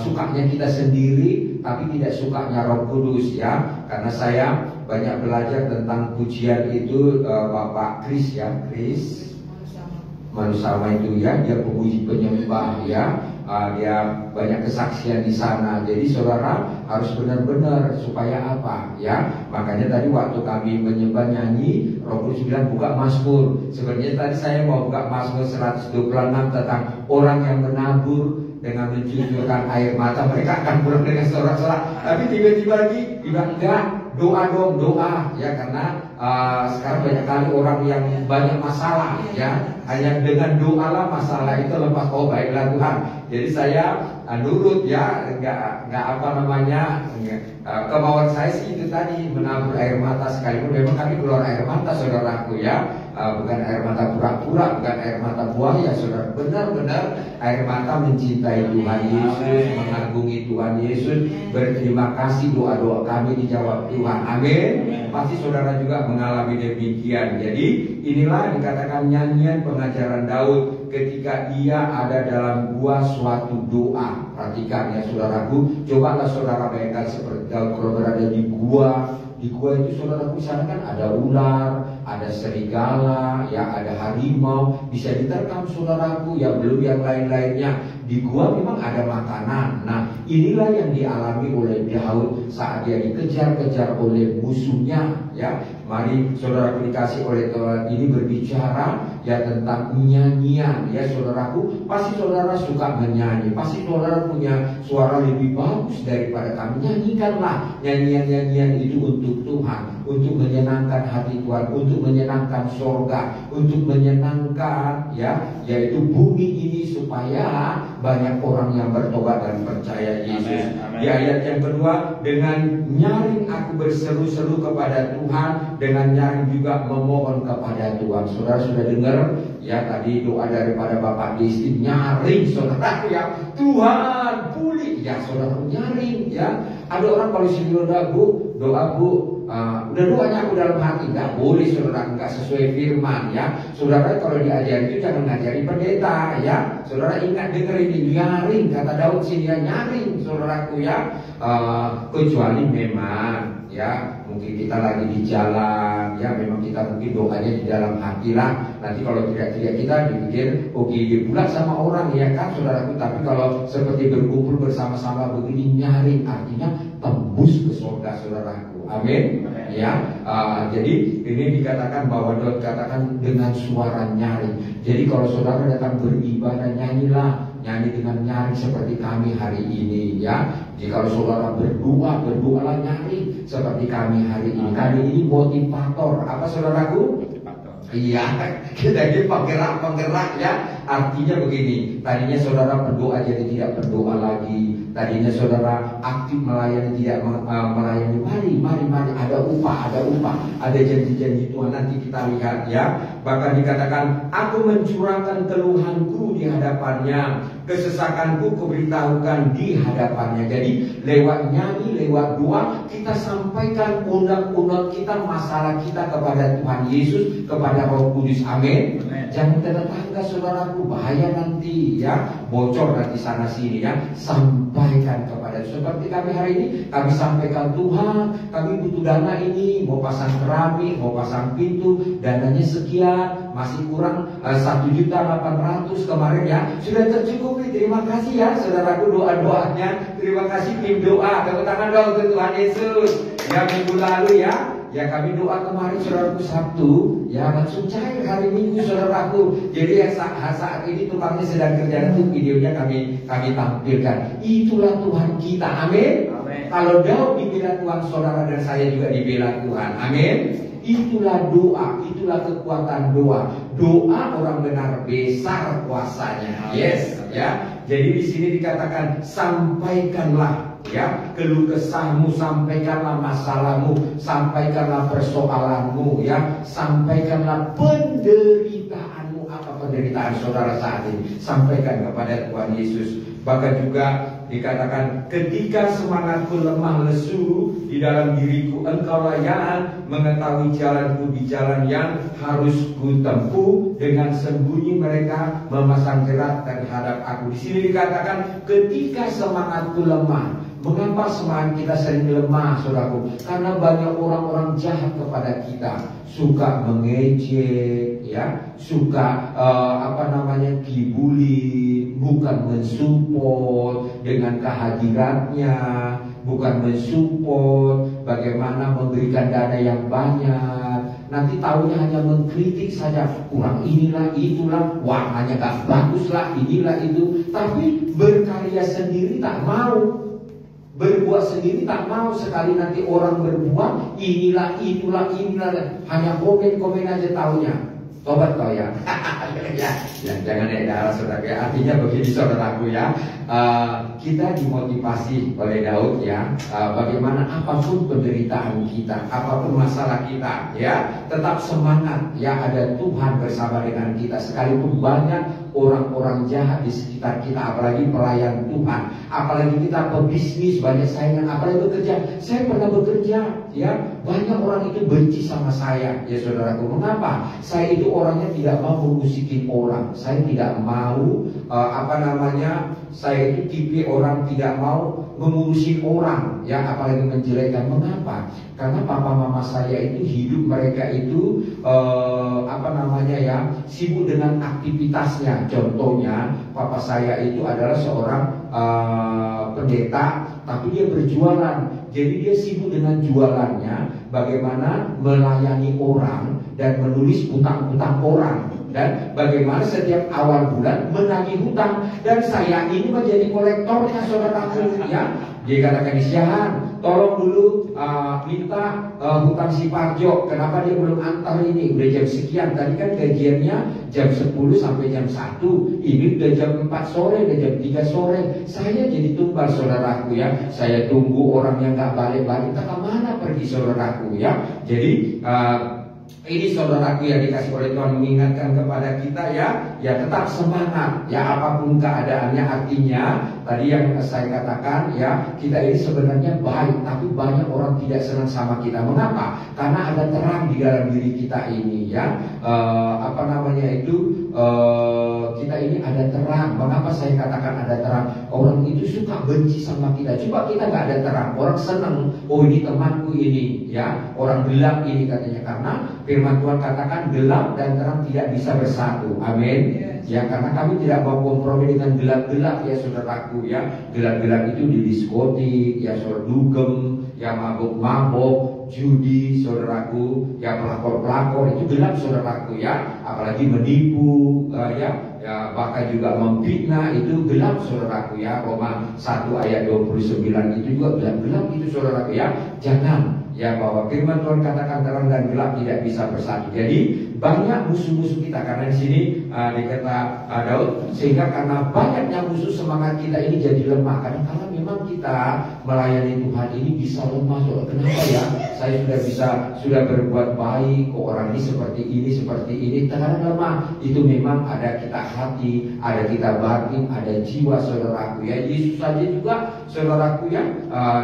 sukanya kita sendiri, tapi tidak sukanya Roh Kudus ya. Karena saya banyak belajar tentang pujian itu, Bapak Kris ya, Kris Manusama itu ya, dia pemuji penyembah ya. Dia banyak kesaksian di sana. Jadi saudara harus benar-benar supaya apa ya. Makanya tadi waktu kami menyembah nyanyi, Roh Kudus bilang buka Mazmur. Sebenarnya tadi saya mau buka Mazmur 126 tentang orang yang menabur dengan mencucurkan air mata, mereka akan pulang dengan sorak-sorak. Tapi tiba-tiba lagi bilang enggak, doa dong, doa ya. Karena sekarang banyak kali orang yang banyak masalah ya, hanya dengan doa lah masalah itu lepas. Oh baiklah Tuhan. Jadi saya nurut ya, enggak apa namanya, kemauan saya sih itu tadi menabur air mata. Sekalipun memang kami keluar air mata saudaraku ya, bukan air mata pura-pura, bukan air mata buaya saudara, benar-benar air mata mencintai Tuhan Yesus, mengagungi Tuhan Yesus, berterima kasih doa-doa kami dijawab Tuhan. Amin. Pasti saudara juga mengalami demikian. Jadi inilah dikatakan nyanyian pengajaran Daud ketika ia ada dalam gua suatu doa. Perhatikan ya saudaraku, cobalah saudara bayangkan seperti kalau berada di gua. Di gua itu saudaraku, sana kan ada ular, ada serigala, ya ada harimau, bisa diterkam saudaraku, ya belum yang lain-lainnya. Di gua memang ada makanan. Nah inilah yang dialami oleh Daud saat dia dikejar-kejar oleh musuhnya ya. Mari saudaraku dikasih oleh Tuhan ini berbicara ya tentang nyanyian ya saudaraku. Pasti saudara suka menyanyi, pasti saudara punya suara lebih bagus daripada kami. Nyanyikanlah nyanyian-nyanyian itu untuk Tuhan, untuk menyenangkan hati Tuhan, untuk menyenangkan surga, untuk menyenangkan ya, yaitu bumi ini supaya banyak orang yang bertobat dan percaya Yesus. Amen. Di ayat yang kedua, dengan nyaring aku berseru-seru kepada Tuhan, dengan nyaring juga memohon kepada Tuhan. Saudara sudah dengar ya tadi doa daripada Bapak Desti, nyaring saudara ya, Tuhan pulih ya saudara, nyaring ya. Ada orang kalau bilang doa bu, udah doanya aku dalam hati, nggak boleh saudara, nggak sesuai firman ya. Saudara kalau diajari itu jangan ngajari pendeta ya. Saudara ingat dengar ini, nyaring kata Daud sih dia nyaring saudaraku ya. Kecuali memang ya mungkin kita lagi di jalan ya, memang kita mungkin doanya di dalam hati lah. Nanti kalau tidak kita dipikir dia pula sama orang ya kan saudaraku. Tapi kalau seperti berkumpul bersama-sama begini, nyaring artinya tembus ke surga saudaraku. Amin. Ya, jadi ini dikatakan bahwa Daud katakan dengan suara nyaring. Jadi kalau saudara datang beribadah, nyanyi dengan nyaring seperti kami hari ini ya. Jika kalau saudara berdoalah nyaring seperti kami hari ini. Kami ini motivator. Apa saudaraku? Iya, kita ini penggerak ya. Artinya begini, tadinya saudara berdoa jadi tidak berdoa lagi. Tadinya saudara aktif melayani tidak melayani. Mari ada upah, ada janji-janji Tuhan, nanti kita lihat ya. Bahkan dikatakan aku mencurahkan keluhanku di hadapannya, kesesakanku kuberitahukan di hadapannya. Jadi lewat nyanyi, lewat doa kita sampaikan undang-undang kita, masalah kita kepada Tuhan Yesus, kepada Roh Kudus. Amin. Jangan tetangga saudaraku, bahaya nanti ya, bocor nanti sana sini ya. Sampaikan kepada, seperti kami hari ini, kami sampaikan Tuhan, kami butuh dana ini, mau pasang keramik, mau pasang pintu, dananya sekian. masih kurang 1.800.000 kemarin ya. Sudah tercukupi, terima kasih ya saudaraku doa-doanya. Terima kasih tim doa, tepuk tangan dong ke Tuhan Yesus. Ya minggu lalu ya kami doa kemarin saudaraku Sabtu, ya langsung cair hari Minggu saudaraku. Jadi saat ini tukangnya sedang kerja, itu videonya kami tampilkan. Itulah Tuhan kita, amin. Kalau Daud dibela Tuhan, saudara dan saya juga dibela Tuhan, amin. Itulah doa, itulah kekuatan doa. Doa orang benar besar kuasanya. Yes, ya. Jadi di sini dikatakan sampaikanlah ya keluh kesahmu, sampaikanlah masalahmu, sampaikanlah persoalanmu, ya, sampaikanlah penderitaanmu. Apa penderitaan saudara saat ini? Sampaikan kepada Tuhan Yesus. Bahkan juga dikatakan ketika semangatku lemah lesu di dalam diriku, engkau layan mengetahui jalanku di jalan yang harus ku tempuh. Dengan sembunyi mereka memasang jerat terhadap aku. Di sini dikatakan ketika semangatku lemah. Mengapa semangat kita sering lemah, saudaraku? Karena banyak orang-orang jahat kepada kita, suka mengejek, ya, suka dibully, bukan mensupport dengan kehadirannya, bukan mensupport bagaimana memberikan dana yang banyak. Nanti tahunya hanya mengkritik saja, kurang inilah itulah, warnanya gak bagus lah, inilah itu. Tapi berkarya sendiri tak mau, berbuat sendiri tak mau. Sekali nanti orang berbuat inilah itulah inilah, hanya komen aja tahunya. Tobat kau ya. Ya, jangan naik darah saudara ya. Artinya begini saudaraku ya, kita dimotivasi oleh Daud ya, bagaimana apapun penderitaan kita, apapun masalah kita ya, tetap semangat ya, ada Tuhan bersama dengan kita. Sekalipun banyak orang-orang jahat di sekitar kita, apalagi pelayan Tuhan, apalagi kita pebisnis, banyak saingan, apalagi bekerja. Saya pernah bekerja ya, banyak orang itu benci sama saya ya saudaraku. Mengapa? Saya itu orangnya tidak mau memusikin orang. Saya tidak mau saya itu tipe orang tidak mau mengurusin orang ya, apalagi menjelekkan. Mengapa? Karena papa mama saya itu hidup mereka itu sibuk dengan aktivitasnya. Contohnya papa saya itu adalah seorang pendeta, tapi dia berjualan. Jadi dia sibuk dengan jualannya, bagaimana melayani orang dan menulis hutang-hutang orang, dan bagaimana setiap awal bulan menagih hutang. Dan saya ini menjadi kolektornya saudaraku ya. Dia katakan, Siahan, tolong dulu minta hutang si Parjo. Kenapa dia belum antar ini? Udah jam sekian. Tadi kan gajiannya jam 10 sampai jam 1. Ini udah jam 4 sore, udah jam 3 sore. Saya jadi tumbal saudaraku ya. Saya tunggu orang yang gak balik-balik. Tak kemana pergi saudaraku ya. Jadi ini saudaraku yang dikasih oleh Tuhan mengingatkan kepada kita ya tetap semangat ya, apapun keadaannya. Artinya tadi yang saya katakan ya, kita ini sebenarnya baik, tapi banyak orang tidak senang sama kita. Mengapa? Karena ada terang di dalam diri kita ini ya, kita ini ada terang. Mengapa saya katakan ada terang? Orang itu suka benci sama kita. Coba kita nggak ada terang, orang senang, oh ini temanku ini ya, orang gelap ini katanya. Karena firman Tuhan katakan gelap dan terang tidak bisa bersatu. Amin. Ya, karena kami tidak mau kompromi dengan gelap-gelap ya saudaraku ya. Gelap-gelap itu di diskotik ya, saudara, dugem ya, mabok-mabok, judi saudaraku ya, pelakor-pelakor itu gelap saudaraku ya. Apalagi menipu ya, bahkan juga memfitnah itu gelap saudaraku ya. Roma 1 ayat 29 itu juga gelap-gelap itu saudaraku ya. Jangan ya, bahwa firman Tuhan katakan terang dan gelap tidak bisa bersatu. Jadi banyak musuh-musuh kita, karena di sini dikata Daud, sehingga karena banyaknya musuh semangat kita ini jadi lemah. Kadang-kadang memang kita melayani Tuhan ini bisa lemah. Kenapa ya? Saya sudah berbuat baik, kok orang ini seperti ini. Kadang-kadang lemah. Itu memang ada kita hati, ada kita batin, ada jiwa saudaraku ya. Yesus saja juga saudaraku ya,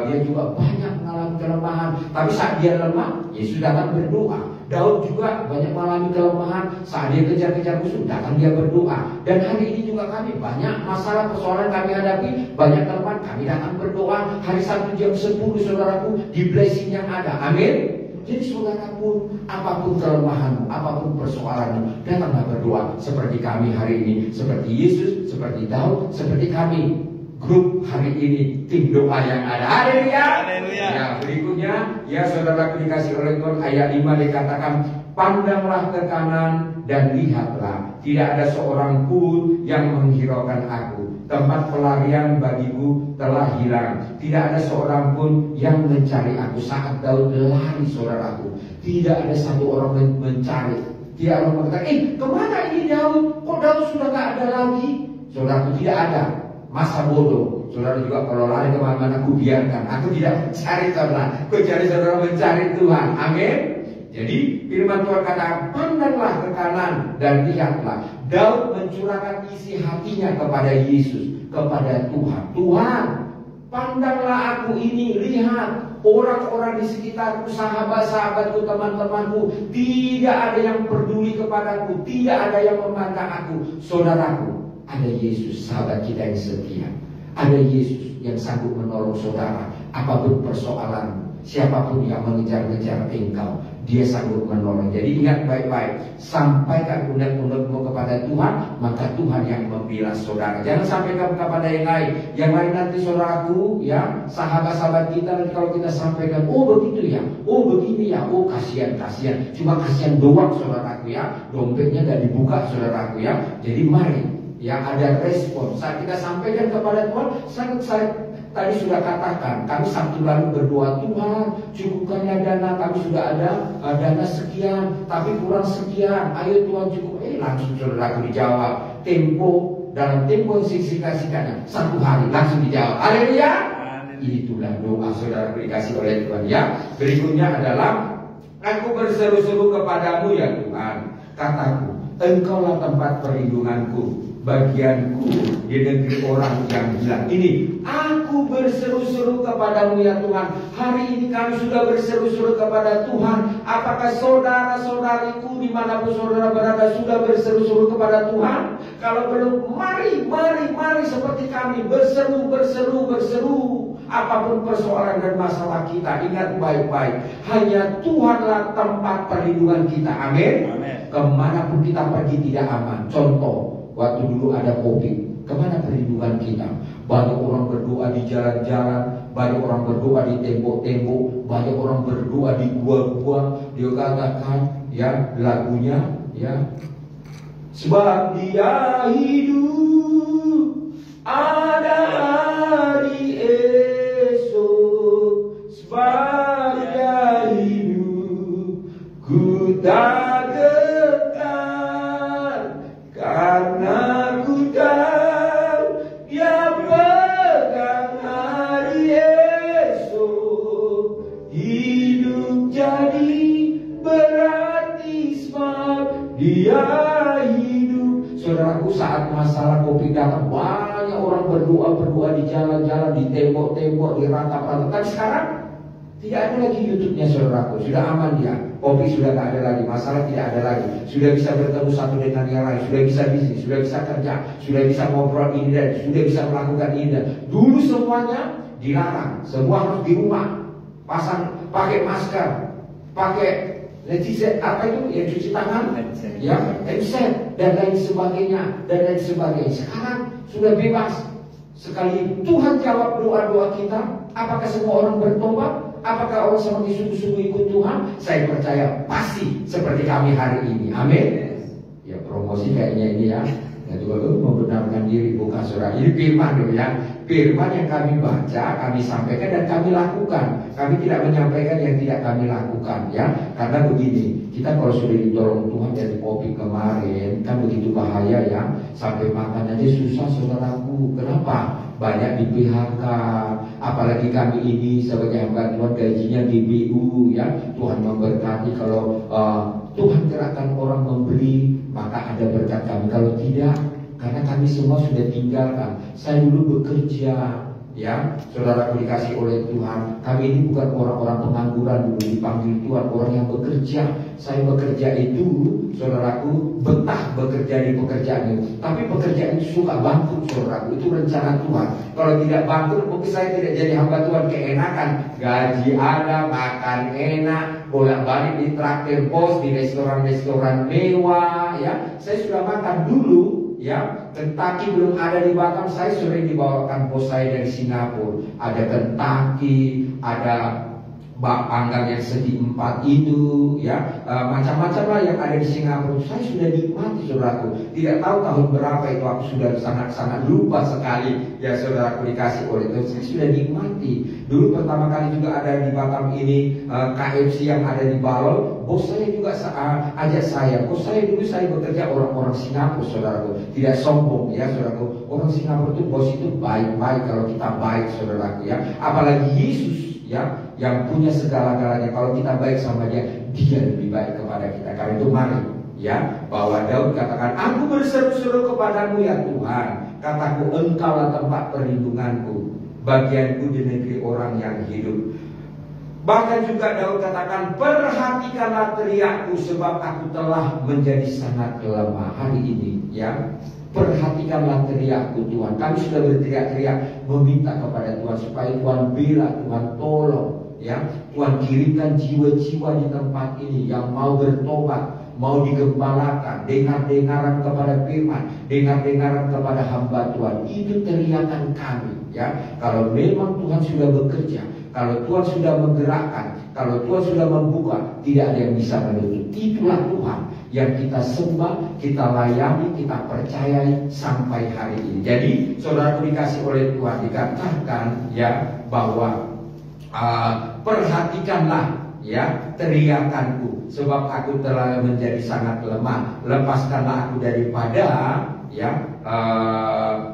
dia juga banyak mengalami kelemahan. Tapi saat dia lemah, Yesus datang berdoa. Daud juga banyak mengalami kelemahan. Saat dia kejar-kejar musuh, datang dia berdoa. Dan hari ini juga kami banyak masalah persoalan kami hadapi, banyak kelemahan, kami datang berdoa. Hari Sabtu jam 10 saudaraku, di blessing yang ada. Amin. Jadi saudara pun, apapun kelemahanmu, apapun persoalanmu, datanglah berdoa seperti kami hari ini, seperti Yesus, seperti Daud, seperti kami. Grup hari ini, tim doa yang ada. Haleluya. Ya, berikutnya, ya saudara dikasih oleh Tuhan, ayat 5 dikatakan, pandanglah ke kanan dan lihatlah, tidak ada seorang pun yang menghiraukan aku. Tempat pelarian bagiku telah hilang. Tidak ada seorang pun yang mencari aku. Saat Daud lari, saudaraku, tidak ada satu orang mencari. Tidak ada orang berkata, kemana ini Daud? Kok Daud sudah gak ada lagi? Saudaraku, tidak ada. Masa bodoh. Saudara juga kalau lari kemana-mana, aku biarkan. Aku tidak mencari saudara. Aku cari saudara mencari Tuhan. Amin. Jadi firman Tuhan kata, pandanglah ke kanan dan lihatlah. Daud mencurahkan isi hatinya kepada Yesus, kepada Tuhan. Tuhan, pandanglah aku ini, lihat orang-orang di sekitarku, sahabat-sahabatku, teman-temanku, tidak ada yang peduli kepadaku, tidak ada yang memandang aku. Saudaraku, ada Yesus, sahabat kita yang setia. Ada Yesus yang sanggup menolong saudara. Apapun persoalan, siapapun yang mengejar-ngejar engkau, dia sanggup menolong. Jadi ingat baik-baik, sampaikan unek-unekmu kepada Tuhan, maka Tuhan yang membilas saudara. Jangan sampaikan kepada yang lain. Yang lain nanti saudaraku, ya, sahabat-sahabat kita nanti kalau kita sampaikan, oh begitu ya, oh begini ya, oh kasihan. Cuma kasihan doang saudaraku ya, dompetnya gak dibuka saudaraku ya. Jadi mari, ya, ada respon. Saat kita sampaikan kepada Tuhan, saya tadi sudah katakan, kami Sabtu lalu berdoa, Tuhan cukupkannya dana, kami sudah ada dana sekian, tapi kurang sekian, ayo Tuhan cukup. Langsung saudaraku dijawab. Dalam tempo yang singkat-singkatnya, 1 hari langsung dijawab. Haleluya. Itulah doa saudara dikasih oleh Tuhan ya. Berikutnya adalah, aku berseru-seru kepadamu ya Tuhan, kataku, engkaulah tempat perlindunganku, bagianku di negeri orang yang hilang. Ini aku berseru-seru kepadamu ya Tuhan. Hari ini kami sudah berseru-seru kepada Tuhan. Apakah saudara-saudariku dimanapun saudara berada sudah berseru-seru kepada Tuhan? Kalau belum, mari seperti kami berseru. Apapun persoalan dan masalah kita, ingat baik-baik, hanya Tuhanlah tempat perlindungan kita. Amin. Kemanapun kita pergi tidak aman. Contoh, waktu dulu ada COVID, kemana perlindungan kita? Banyak orang berdoa di jalan-jalan, banyak orang berdoa di tembok-tembok, banyak orang berdoa di gua-gua. Dia katakan, ya, lagunya, ya, sebab dia hidup, ada hari esok. Sebab dia hidup, ku tak getar, karena ku tahu dia pegang hari esok. Hidup jadi berarti sebab dia hidup. Saudaraku, saat masalah COVID datang, banyak orang berdoa di jalan-jalan, di tembok-tembok, di rantap-rantap. Tapi sekarang tidak ada lagi YouTube-nya saudaraku, sudah aman dia. COVID sudah tidak ada lagi, masalah tidak ada lagi. Sudah bisa bertemu satu dengan yang lain, sudah bisa bisnis, sudah bisa kerja, sudah bisa ngobrol ini dan sudah bisa melakukan ini dan. Dulu semuanya dilarang, semua harus di rumah, pakai masker, pakai apa itu yang cuci tangan, ya, handset dan lain sebagainya. Sekarang sudah bebas. Sekali Tuhan jawab doa-doa kita, apakah semua orang bertobat? Apakah orang semakin sungguh-sungguh ikut Tuhan? Saya percaya pasti seperti kami hari ini. Amin. Ya, promosi kayaknya ini ya. Jadi kalau membenarkan diri bukan surah. Ini firman dulu ya. Firman yang kami baca, kami sampaikan dan kami lakukan. Kami tidak menyampaikan yang tidak kami lakukan ya. Karena begini, kita kalau sudah ditolong Tuhan dari COVID kemarin, kan begitu bahaya ya. Sampai makan aja susah saudaraku. Kenapa? Banyak di PHK. Apalagi kami ini sebagai hamba Tuhan gajinya GBU ya. Tuhan memberkati. Kalau Tuhan gerakkan orang membeli, maka ada berkat kami. Kalau tidak, karena kami semua sudah tinggalkan. Saya dulu bekerja, ya, saudaraku dikasih oleh Tuhan. Kami ini bukan orang-orang pengangguran dulu dipanggil Tuhan, orang yang bekerja. Saya bekerja itu, saudaraku, betah bekerja di pekerjaan itu. Tapi pekerjaan itu suka bangkrut, saudaraku. Itu rencana Tuhan. Kalau tidak bangkrut, mungkin saya tidak jadi hamba Tuhan. Keenakan, gaji ada, makan enak, bolak-balik di traktir bos, di restoran-restoran mewah, ya. Saya sudah makan dulu, ya. Kentucky belum ada di Batam, saya sering dibawakan bos saya dari Singapura. Ada Kentucky, ada bak panggang yang segi 4 itu, ya, macam-macam lah yang ada di Singapura. Saya sudah nikmati, saudaraku. Tidak tahu tahun berapa itu, aku sudah sangat-sangat lupa sekali, ya saudaraku, dikasih oleh Tuhan. Saya sudah nikmati. Dulu pertama kali juga ada di Batam ini KFC yang ada di Balol. Bos saya juga ajak saya. Bos saya dulu saya bekerja orang-orang Singapura, saudaraku. Tidak sombong, ya saudaraku. Orang Singapura itu bos itu baik-baik kalau kita baik, saudaraku, ya. Apalagi Yesus, ya, yang punya segala-galanya. Kalau kita baik sama dia, dia lebih baik kepada kita. Karena itu mari, ya, bahwa Daud katakan, aku berseru-seru kepadamu ya Tuhan, kataku engkaulah tempat perlindunganku, bagianku di negeri orang yang hidup. Bahkan juga Daud katakan, perhatikanlah teriakku sebab aku telah menjadi sangat lemah. Hari ini, ya, perhatikanlah teriakku Tuhan. Kami sudah berteriak-teriak meminta kepada Tuhan supaya Tuhan bela, Tuhan tolong, ya. Tuhan kirimkan jiwa-jiwa di tempat ini yang mau bertobat, mau digembalakan, dengar-dengaran kepada firman, dengar-dengaran kepada hamba Tuhan. Itu teriakan kami, ya. Kalau memang Tuhan sudah bekerja, kalau Tuhan sudah menggerakkan, kalau Tuhan sudah membuka, tidak ada yang bisa menutup. Itulah Tuhan yang kita sembah, kita layani, kita percayai sampai hari ini. Jadi saudaraku dikasih oleh Tuhan, dikatakan, ya, bahwa perhatikanlah, ya, teriakanku sebab aku telah menjadi sangat lemah. Lepaskanlah aku daripada, ya,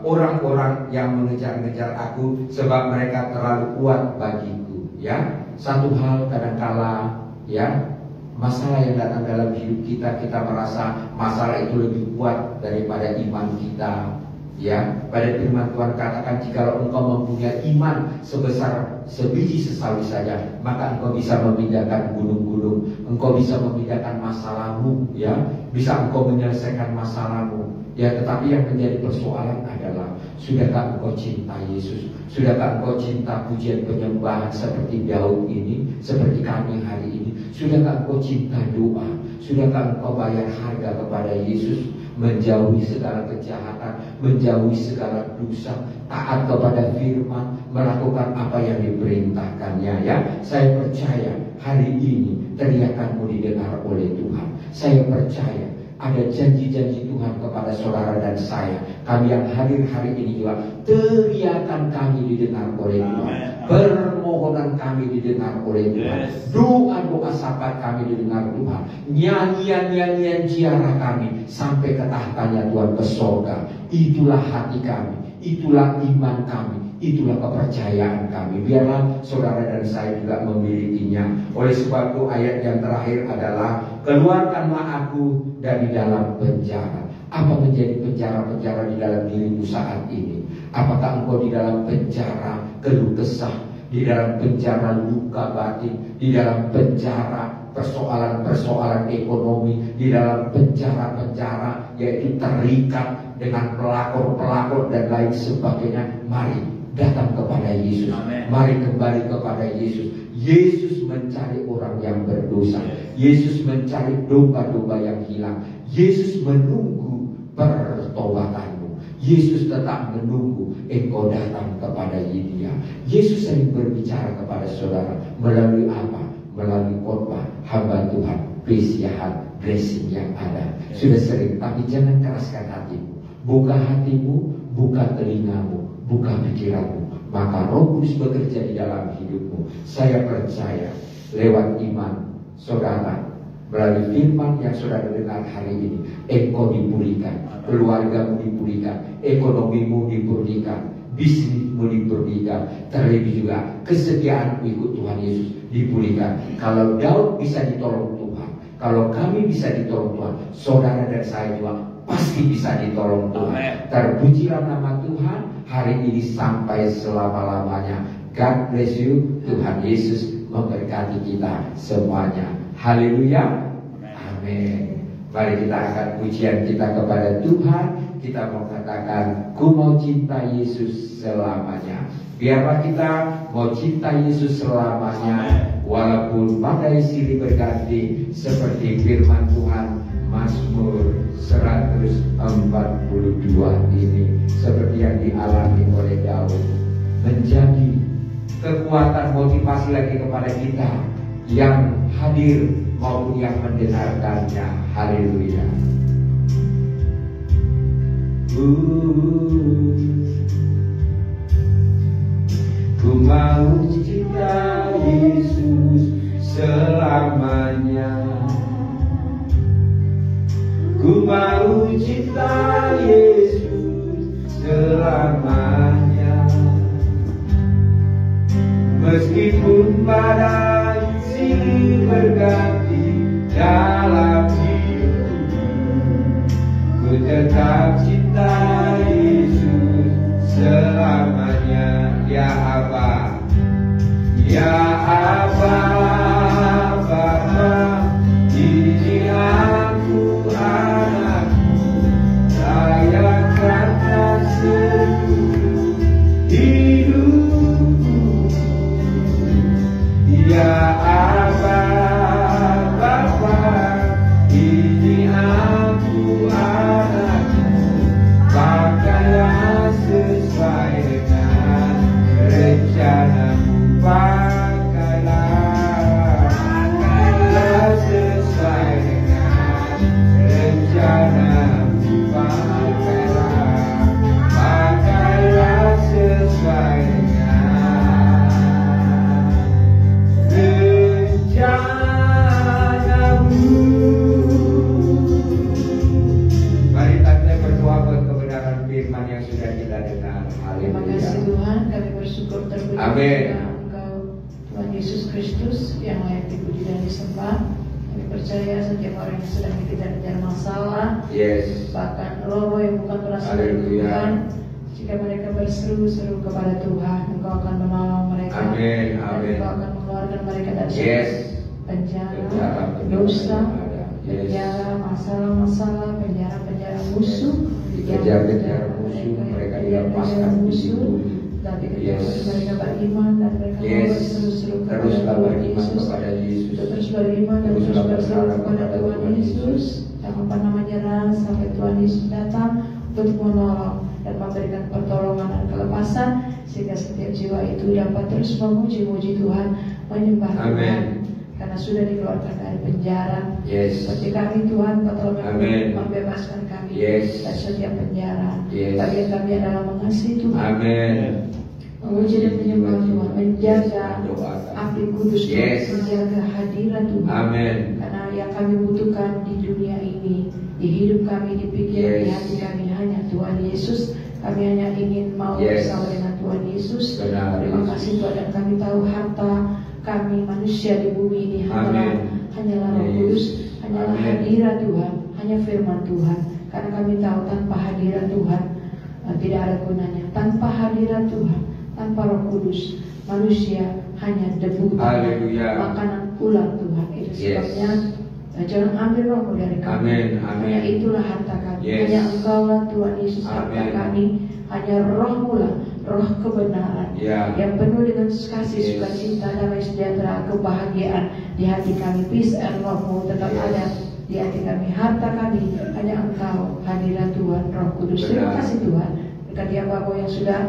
orang-orang yang mengejar-ngejar aku sebab mereka terlalu kuat bagiku, ya. Satu hal kadangkala, ya, masalah yang datang dalam hidup kita, kita merasa masalah itu lebih kuat daripada iman kita, ya. Pada firman Tuhan katakan, jikalau engkau mempunyai iman sebesar sebiji sesawi saja, maka engkau bisa memindahkan gunung-gunung, engkau bisa memindahkan masalahmu, ya, bisa engkau menyelesaikan masalahmu, ya. Tetapi yang menjadi persoalan adalah, sudahkah engkau cinta Yesus? Sudahkah engkau cinta pujian penyembahan seperti Daud ini, seperti kami hari ini? Sudahkah engkau cinta doa? Sudahkah engkau bayar harga kepada Yesus, menjauhi segala kejahatan, menjauhi segala dosa, taat kepada firman, melakukan apa yang diperintahkannya, ya? Saya percaya hari ini teriakanmu didengar oleh Tuhan. Saya percaya ada janji-janji Tuhan kepada saudara dan saya. Kami yang hadir hari ini juga, teriakan kami didengar oleh Tuhan. Permohonan kami didengar oleh Tuhan. Doa-doa syafaat kami didengar Tuhan. Nyanyian-nyanyian ziarah kami sampai ke tahtanya Tuhan, ke surga. Itulah hati kami, itulah iman kami, itulah kepercayaan kami. Biarlah saudara dan saya juga memilikinya. Oleh sebab itu ayat yang terakhir adalah, keluarkanlah aku dari dalam penjara. Apa menjadi penjara-penjara di dalam dirimu saat ini? Apakah engkau di dalam penjara keluh kesah, di dalam penjara luka batin, di dalam penjara persoalan-persoalan ekonomi, di dalam penjara-penjara yaitu terikat dengan pelakor-pelakor dan lain sebagainya? Mari datang kepada Yesus. Amen. Mari kembali kepada Yesus. Yesus mencari orang yang berdosa. Yesus mencari domba-domba yang hilang. Yesus menunggu pertobatanmu. Yesus tetap menunggu engkau datang kepada Dia. Yesus sering berbicara kepada saudara melalui apa? Melalui khotbah hamba Tuhan, pesiahan, blessing yang ada. Sudah sering, tapi jangan keraskan hatimu. Buka hatimu, buka telingamu, buka pikiranmu, maka Roh Kudus bekerja di dalam hidupmu. Saya percaya lewat iman saudara, melalui firman yang saudara dengar hari ini, engkau dipulihkan, keluargamu dipulihkan, ekonomimu dipulihkan, bisnismu dipulihkan, terlebih juga kesetiaanmu ikut Tuhan Yesus dipulihkan. Kalau Daud bisa ditolong Tuhan, kalau kami bisa ditolong Tuhan, saudara dan saya juga pasti bisa ditolong Tuhan. Terpujilah nama Tuhan hari ini sampai selama-lamanya. God bless you. Tuhan Yesus memberkati kita semuanya. Haleluya. Amin. Mari kita angkat pujian kita kepada Tuhan. kita mau katakan, ku mau cinta Yesus selamanya. Biarlah kita mau cinta Yesus selamanya, walaupun badai silih berganti, seperti firman Tuhan Mazmur 142 ini, seperti yang dialami oleh Daud, menjadi kekuatan motivasi lagi kepada kita yang hadir maupun yang mendengarkannya. Haleluya. Ku mau cinta Yesus selamanya. Ku mau cinta Yesus selamanya. Meskipun badai silih berganti dalam hidupku, ku tetap cinta Yesus selamanya. Ya Aba, ya Aba, Bapa, ini aku anakmu, layakkan seluruh hidupku. Ya Aba, Bapa, ini aku anakmu, pakailah sesuai dengan rencanamu, pakailah sesuai dengan rencanamu, pakailah sesuai dengan rencanamu. Mari kita berdoa buat kebenaran firman yang sudah kita dengar. Terima kasih Tuhan, kami bersyukur terpuji Amin. kepada Engkau Tuhan Yesus Kristus yang layak dipuji dan disembah. Kami percaya setiap orang yang sedang dikejar-kejar masalah, Yes. bahkan roh-roh yang bukan berasal dari Haleluya. Tuhan, jika mereka berseru-seru kepada Tuhan, Engkau akan menolong mereka. Amin, Dan amin. Engkau akan mengeluarkan mereka dari Yes. penjara, Penjara dosa, yang ada. Yes. penjara masalah-masalah, penjara musuh, Dikejar-kejar musuh, mereka dilepaskan di situ. Tapi Yes. ketika mereka beriman dan mereka Yes. berseru-seru kepada Teruslah Tuhan beriman Yesus, kepada Yesus. terus beriman dan terus Teruslah berseru berharap kepada kepada Tuhan Tuhan Yesus, tanpa menyerah sampai Tuhan Yesus datang untuk menolong dan memberikan pertolongan dan kelepasan, sehingga setiap jiwa itu dapat terus memuji-muji Tuhan, menyembah Amin. Tuhan, karena sudah dikeluarkan dari penjara. Yes. Seperti kami Tuhan, tolong Amin. membebaskan kami Yes. dari setiap penjara. Yes. Bagian kami adalah mengasihi Tuhan, Amin. memuji dan menyembah Tuhan, menjaga Doakan. api kudus Tuhan, Yes. menjaga hadirat Tuhan. Amin. Karena yang kami butuhkan di dunia ini, di hidup kami, di pikiran, di Yes. hati kami hanya Tuhan Yesus. Kami hanya ingin mau Yes. bersama dengan Tuhan Yesus. Benar, Terima Yesus. kasih Tuhan, dan kami tahu harta kami manusia di bumi ini hanyalah Roh Yes. Kudus, hanyalah Amin. hadirat Tuhan, hanya firman Tuhan. Karena kami tahu tanpa hadirat Tuhan tidak ada gunanya. Tanpa hadirat Tuhan, tanpa Roh Kudus, manusia hanya debu, Haleluya. makanan ular Tuhan. Itu Yes. sebabnya jangan ambil rohmu dari kami. Amin, amin. Hanya itulah harta kami. Yes. Hanya Engkau lah Tuhan Yesus harta Amin. kami. Hanya rohmu lah, roh kebenaran Ya. yang penuh dengan kasih, Yes. sukacita, damai sejahtera, kebahagiaan di hati kami. Peace and rohmu tetap Yes. ada di hati kami. Harta kami hanya Engkau, hadirat Tuhan, Roh Kudus. Terima Benar. kasih Tuhan. Berkati Bapak yang sudah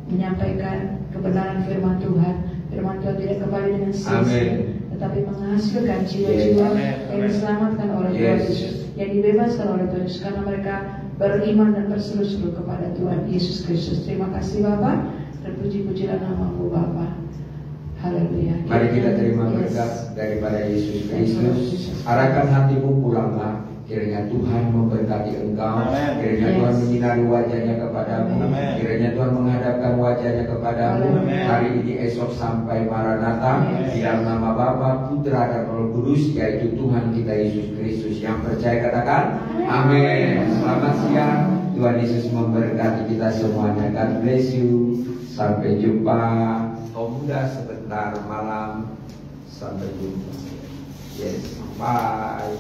menyampaikan kebenaran firman Tuhan. Firman Tuhan tidak kembali dengan sia-sia, Amin. tetapi menghasilkan jiwa-jiwa Yes. yang diselamatkan oleh Tuhan Yes. Yesus, yang dibebaskan oleh Tuhan Yesus, karena mereka beriman dan berseru-seru kepada Tuhan Yesus Kristus. Terima kasih Bapa, terpuji-pujilah namamu Bapa. Haleluya. Mari kita terima Yes. berkat daripada Yesus Yes. Kristus. Arahkan hatimu pulanglah. Kiranya Tuhan memberkati engkau. Amin. Kiranya Yes. Tuhan menyinari wajahnya kepadamu. Amin. Kiranya Tuhan menghadapkan wajahnya kepadamu. Amin. Hari ini, esok, sampai Maranatha. Yes. Di dalam nama Bapa, Putra dan Roh Kudus, yaitu Tuhan kita Yesus Kristus. Yang percaya katakan amin. Selamat siang. Tuhan Yesus memberkati kita semuanya. God bless you. Sampai jumpa. Kaum muda sebentar malam. Sampai jumpa. Yes. Bye.